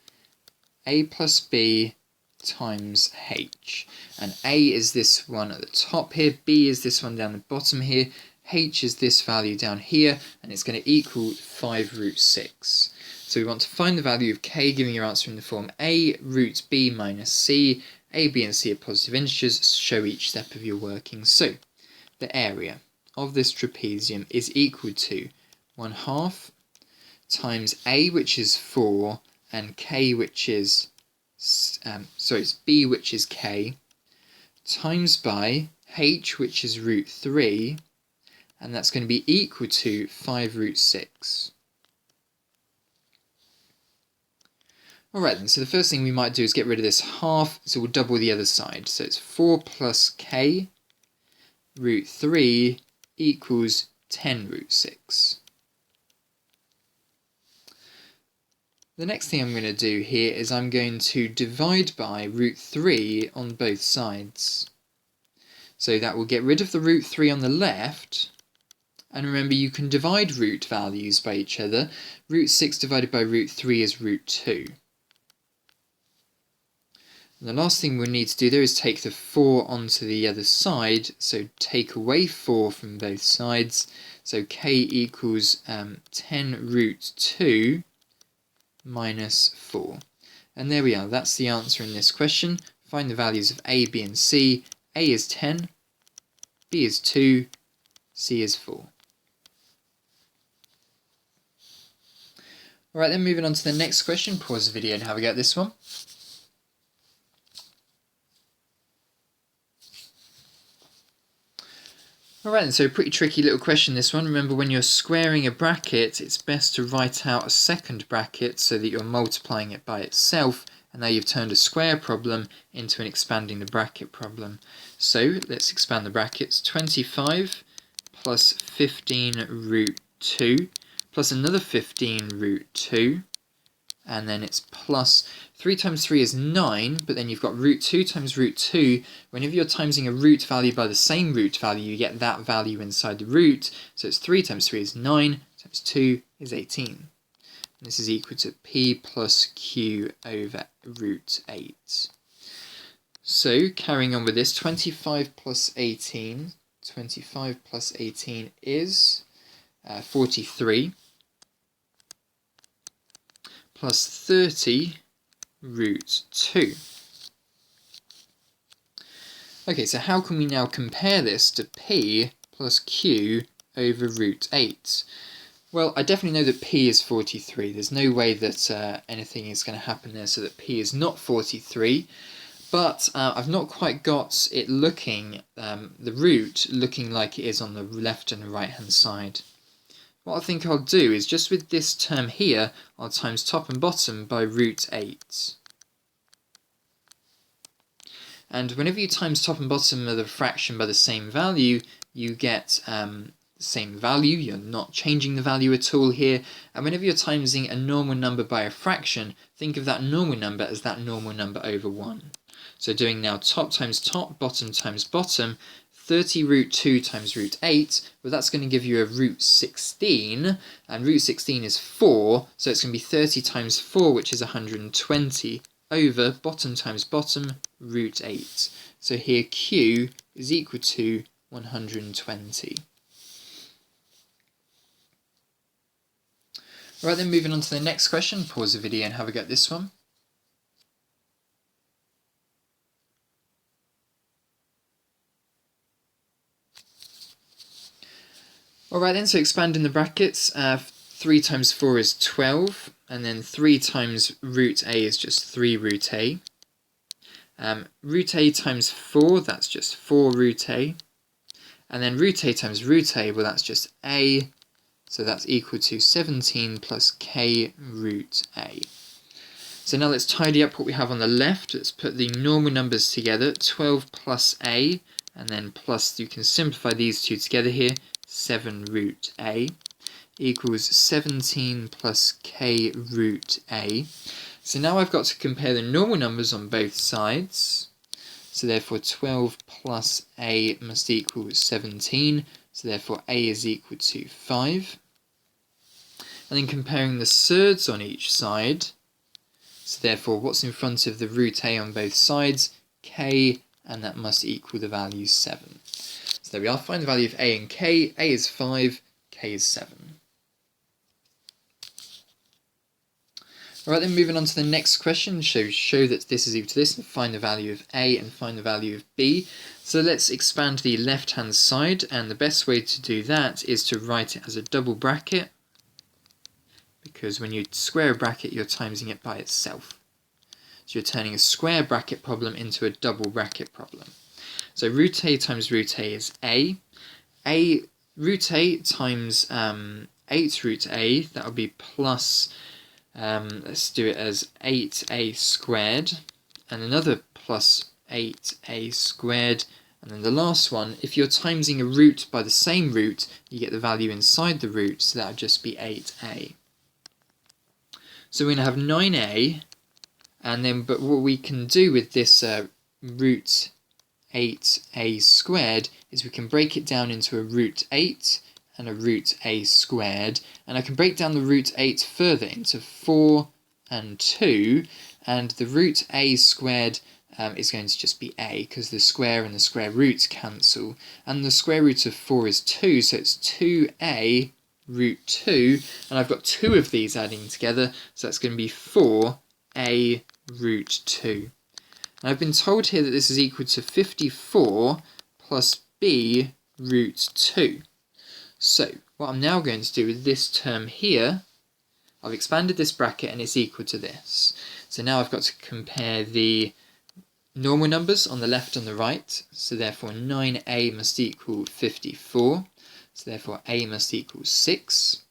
A: a plus b times h, and a is this one at the top here, b is this one down the bottom here, h is this value down here, and it's going to equal 5 root 6. So we want to find the value of k, giving your answer in the form a root b minus c. A, b and c are positive integers, show each step of your working. So the area of this trapezium is equal to 1/2 times a, which is 4, and k, which is it's b, which is k, times by h, which is root 3, and that's going to be equal to 5 root 6. Alright then, so the first thing we might do is get rid of this half, so we'll double the other side. So it's 4 plus k root 3 equals 10 root 6. The next thing I'm going to do here is I'm going to divide by root 3 on both sides. So that will get rid of the root 3 on the left. And remember, you can divide root values by each other. Root 6 divided by root 3 is root 2. And the last thing we'll need to do there is take the 4 onto the other side. So take away 4 from both sides. So k equals 10 root 2 minus 4. And there we are, that's the answer in this question. Find the values of a, b and c. A is 10, b is 2, c is 4. Alright then, moving on to the next question. Pause the video and have a go at this one. Alright then, so a pretty tricky little question this one. Remember, when you're squaring a bracket, it's best to write out a second bracket so that you're multiplying it by itself and now you've turned a square problem into an expanding the bracket problem. So let's expand the brackets. 25 plus 15 root 2 plus another 15 root 2, and then it's plus 3 times 3 is 9, but then you've got root 2 times root 2. Whenever you're timesing a root value by the same root value, you get that value inside the root. So it's 3 times 3 is 9, times 2 is 18. And this is equal to p plus q over root 8. So carrying on with this, 25 plus 18, 25 plus 18 is 43. Plus 30 root 2. Okay, so how can we now compare this to p plus q over root 8? Well, I definitely know that p is 43. There's no way that anything is going to happen there so that p is not 43. But I've not quite got it looking, the root looking like it is on the left and the right hand side. What I think I'll do is, just with this term here, I'll times top and bottom by root 8. And whenever you times top and bottom of the fraction by the same value, you get the same value. You're not changing the value at all here. And whenever you're timesing a normal number by a fraction, think of that normal number as that normal number over 1. So doing now top times top, bottom times bottom, 30 root 2 times root 8, well, that's going to give you a root 16, and root 16 is 4, so it's going to be 30 times 4, which is 120, over bottom times bottom, root 8. So here q is equal to 120. Right, then moving on to the next question, pause the video and have a go at this one. Alright then, so expanding the brackets, 3 times 4 is 12, and then 3 times root a is just 3 root a. Root a times 4, that's just 4 root a. And then root a times root a, well that's just a, so that's equal to 17 plus k root a. So now let's tidy up what we have on the left. Let's put the normal numbers together, 12 plus a, and then plus, you can simplify these two together here, 7 root a equals 17 plus k root a. So now I've got to compare the normal numbers on both sides. So therefore 12 plus a must equal 17. So therefore a is equal to 5. And then comparing the surds on each side. So therefore what's in front of the root a on both sides? K, and that must equal the value 7. So there we are, find the value of a and k. A is 5, k is 7. Alright, then moving on to the next question, show that this is equal to this, and find the value of a and find the value of b. So let's expand the left hand side, and the best way to do that is to write it as a double bracket, because when you square a bracket you're timesing it by itself. So you're turning a square bracket problem into a double bracket problem. So root a times root a is a. Root a times 8 root a, that would be plus, let's do it as 8a squared, and another plus 8a squared, and then the last one, if you're timesing a root by the same root, you get the value inside the root, so that would just be 8a. So we're going to have 9a, and then, but what we can do with this root 8a squared is we can break it down into a root 8 and a root a squared, and I can break down the root 8 further into 4 and 2, and the root a squared is going to just be a, because the square and the square roots cancel, and the square root of 4 is 2, so it's 2a root 2, and I've got 2 of these adding together, so that's going to be 4a root 2. And I've been told here that this is equal to 54 plus b root 2. So what I'm now going to do with this term here, I've expanded this bracket and it's equal to this. So now I've got to compare the normal numbers on the left and the right. So therefore 9a must equal 54. So therefore a must equal 6.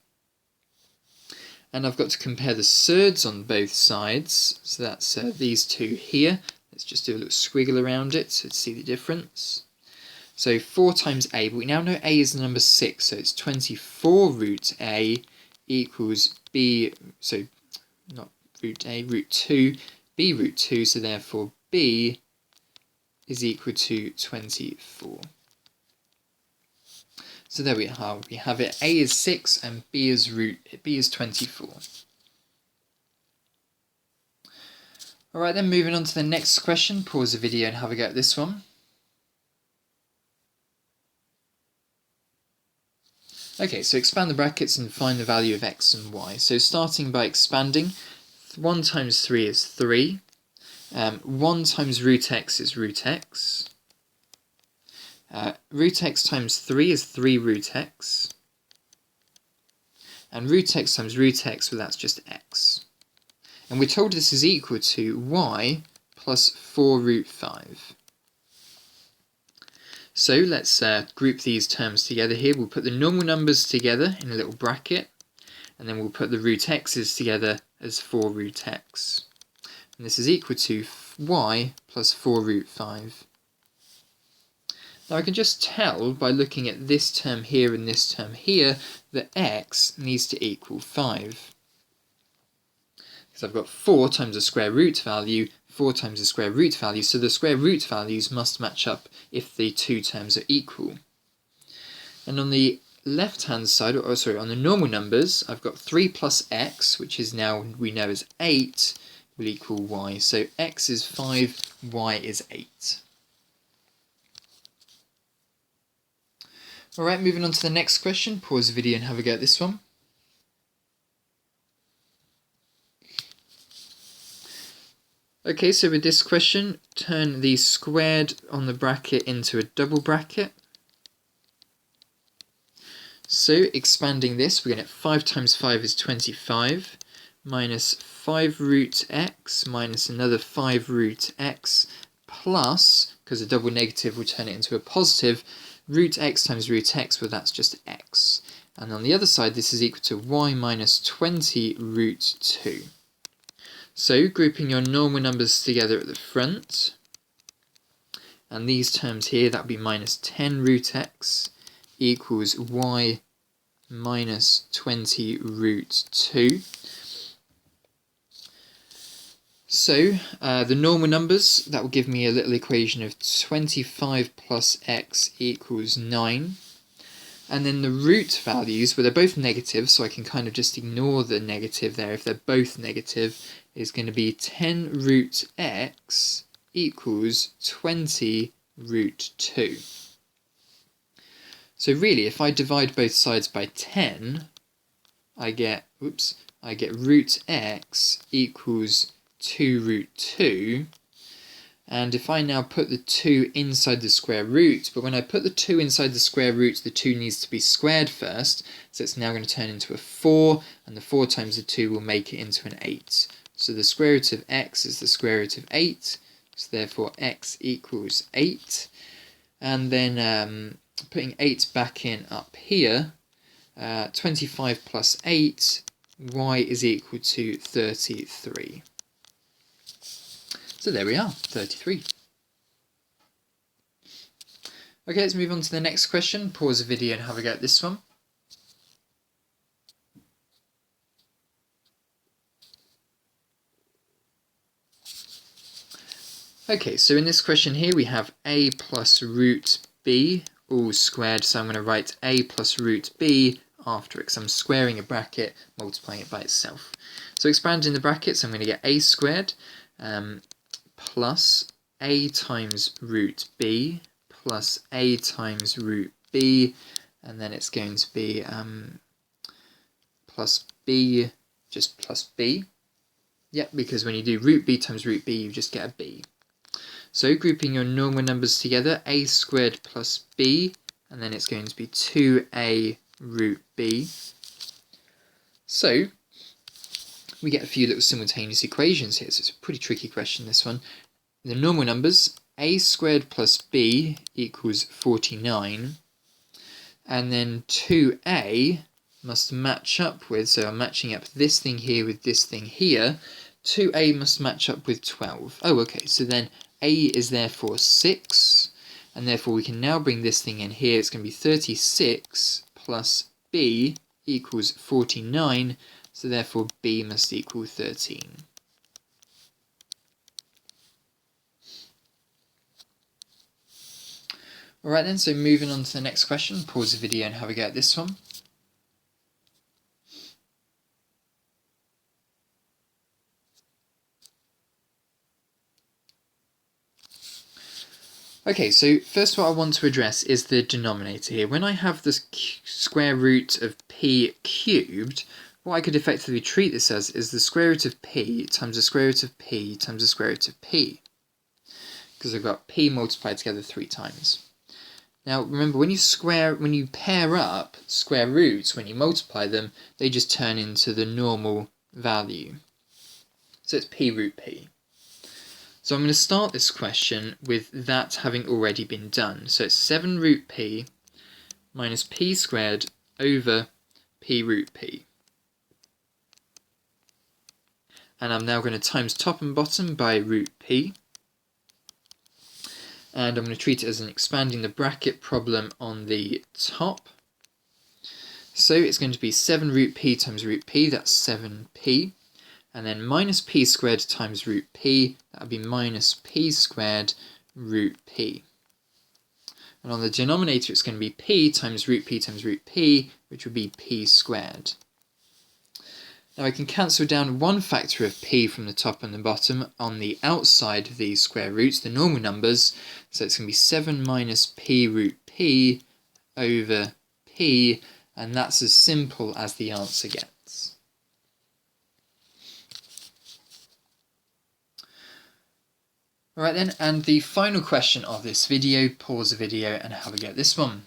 A: And I've got to compare the surds on both sides. So that's these two here. Let's just do a little squiggle around it to see the difference. So 4 times a, but we now know a is the number 6, so it's 24 root a equals b, so not root a, root 2, b root 2, so therefore b is equal to 24. So there we have it. A is 6 and b is 24. Alright then, moving on to the next question. Pause the video and have a go at this one. Okay, so expand the brackets and find the value of x and y. So starting by expanding, 1 times 3 is 3. 1 times root x is root x. Root x times 3 is 3 root x. And root x times root x, well, that's just x. And we're told this is equal to y plus 4 root 5. So let's group these terms together here. We'll put the normal numbers together in a little bracket, and then we'll put the root x's together as 4 root x. And this is equal to y plus 4 root 5. Now I can just tell by looking at this term here and this term here that x needs to equal 5. Because I've got 4 times the square root value, 4 times the square root value, so the square root values must match up if the two terms are equal. And on the left hand side, or sorry, on the normal numbers, I've got 3 plus x, which is now we know as 8, will equal y. So x is 5, y is 8. Alright, moving on to the next question. Pause the video and have a go at this one. Okay, so with this question, turn the squared on the bracket into a double bracket. So expanding this, we're going to get 5 times 5 is 25, minus 5 root x, minus another 5 root x, plus, because a double negative will turn it into a positive, root x times root x, well that's just x. And on the other side, this is equal to y minus 20 root 2. So grouping your normal numbers together at the front, and these terms here, that would be minus 10 root x equals y minus 20 root 2. So the normal numbers, that will give me a little equation of 25 plus x equals 9. And then the root values, well, they're both negative, so I can kind of just ignore the negative there if they're both negative, is going to be 10 root x equals 20 root 2. So really, if I divide both sides by 10, I get root x equals 2 root 2. And if I now put the 2 inside the square root, but when I put the 2 inside the square root, the 2 needs to be squared first, so it's now going to turn into a 4, and the 4 times the 2 will make it into an 8. So the square root of x is the square root of 8, so therefore x equals 8. And then putting 8 back in up here, 25 plus 8, y is equal to 33. So there we are, 33. Okay, let's move on to the next question. Pause the video and have a go at this one. Okay, so in this question here we have a plus root b all squared, so I'm going to write a plus root b after it, because I'm squaring a bracket, multiplying it by itself. So expanding the brackets, I'm going to get a squared plus a times root b plus a times root b, and then it's going to be plus b, just plus b. Yep, because when you do root b times root b, you just get a b. So grouping your normal numbers together, a squared plus b, and then it's going to be 2a root b. So we get a few little simultaneous equations here, so it's a pretty tricky question, this one. The normal numbers, a squared plus b equals 49, and then 2a must match up with, so I'm matching up this thing here with this thing here, 2a must match up with 12. Oh, okay, so then a is therefore 6, and therefore we can now bring this thing in here. It's going to be 36 plus b equals 49, so therefore b must equal 13. Alright then, so moving on to the next question, pause the video and have a go at this one. Okay, so first what I want to address is the denominator here. When I have the square root of p cubed, what I could effectively treat this as is the square root of p times the square root of p times the square root of p, because I've got p multiplied together 3 times. Now remember, when you pair up square roots, when you multiply them, they just turn into the normal value. So it's p root p. So I'm going to start this question with that having already been done. So it's 7 root p minus p squared over p root p. And I'm now going to times top and bottom by root p. And I'm going to treat it as an expanding the bracket problem on the top. So it's going to be 7 root p times root p, that's 7p. And then minus p squared times root p, that would be minus p squared root p. And on the denominator, it's going to be p times root p, which would be p squared. Now I can cancel down one factor of p from the top and the bottom on the outside of these square roots, the normal numbers. So it's going to be 7 minus p root p over p, and that's as simple as the answer gets. Alright then, and the final question of this video, pause the video and have a go at this one.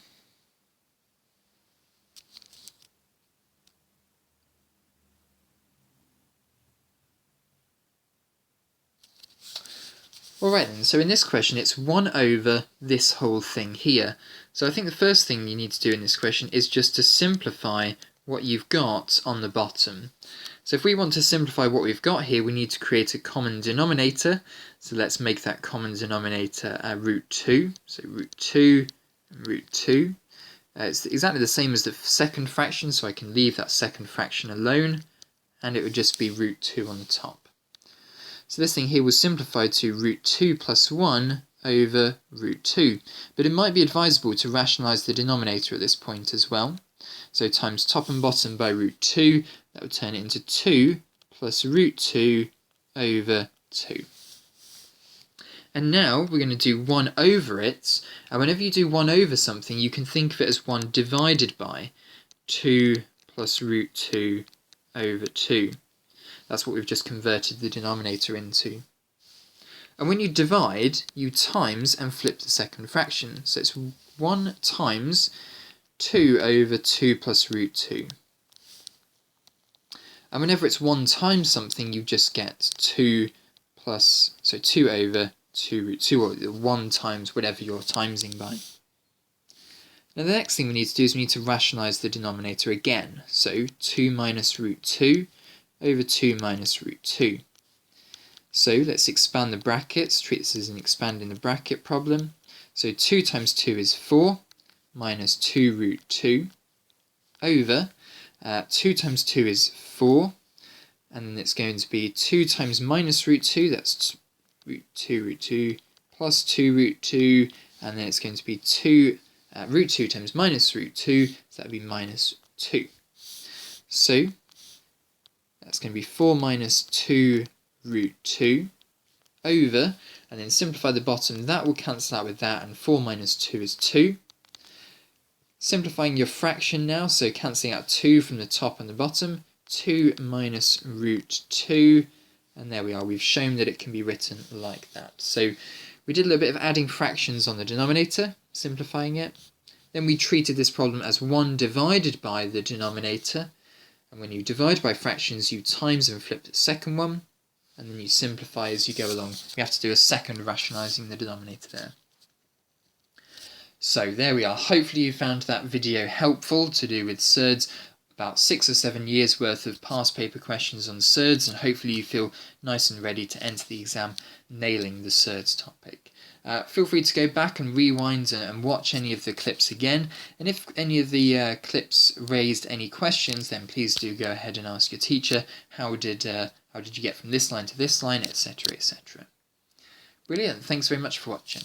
A: Alright then, so in this question it's 1 over this whole thing here. So I think the first thing you need to do in this question is just to simplify what you've got on the bottom. So if we want to simplify what we've got here, we need to create a common denominator. So let's make that common denominator root 2. So root 2 and root 2. It's exactly the same as the second fraction, so I can leave that second fraction alone, and it would just be root 2 on the top. So this thing here was simplified to root 2 plus 1 over root 2. But it might be advisable to rationalise the denominator at this point as well. So times top and bottom by root 2, that would turn it into 2 plus root 2 over 2. And now we're going to do 1 over it, and whenever you do 1 over something, you can think of it as 1 divided by 2 plus root 2 over 2. That's what we've just converted the denominator into. And when you divide, you times and flip the second fraction. So it's 1 times 2 over 2 plus root 2. And whenever it's 1 times something, you just get 2 plus, so 2 over 2 root 2, or 1 times whatever you're timesing by. Now the next thing we need to do is we need to rationalise the denominator again. So 2 minus root 2 over 2 minus root 2. So let's expand the brackets, treat this as an expanding the bracket problem. So 2 times 2 is 4, minus 2 root 2, over 2 times 2 is 4, and then it's going to be 2 times minus root 2, that's root 2, plus 2 root 2, and then it's going to be root 2 times minus root 2, so that would be minus 2. So that's going to be 4 minus 2 root 2 over, and then simplify the bottom, that will cancel out with that, and 4 minus 2 is 2. Simplifying your fraction now, so cancelling out 2 from the top and the bottom, 2 minus root 2, and there we are, we've shown that it can be written like that. So we did a little bit of adding fractions on the denominator, simplifying it. Then we treated this problem as 1 divided by the denominator, and when you divide by fractions you times and flip the second one, and then you simplify as you go along. We have to do a second rationalising the denominator there. So there we are, hopefully you found that video helpful to do with surds, about 6 or 7 years worth of past paper questions on Surds, and hopefully you feel nice and ready to enter the exam nailing the Surds topic. Feel free to go back and rewind and watch any of the clips again, and if any of the clips raised any questions, then please do go ahead and ask your teacher, how did you get from this line to this line, etc, etc. Brilliant, thanks very much for watching.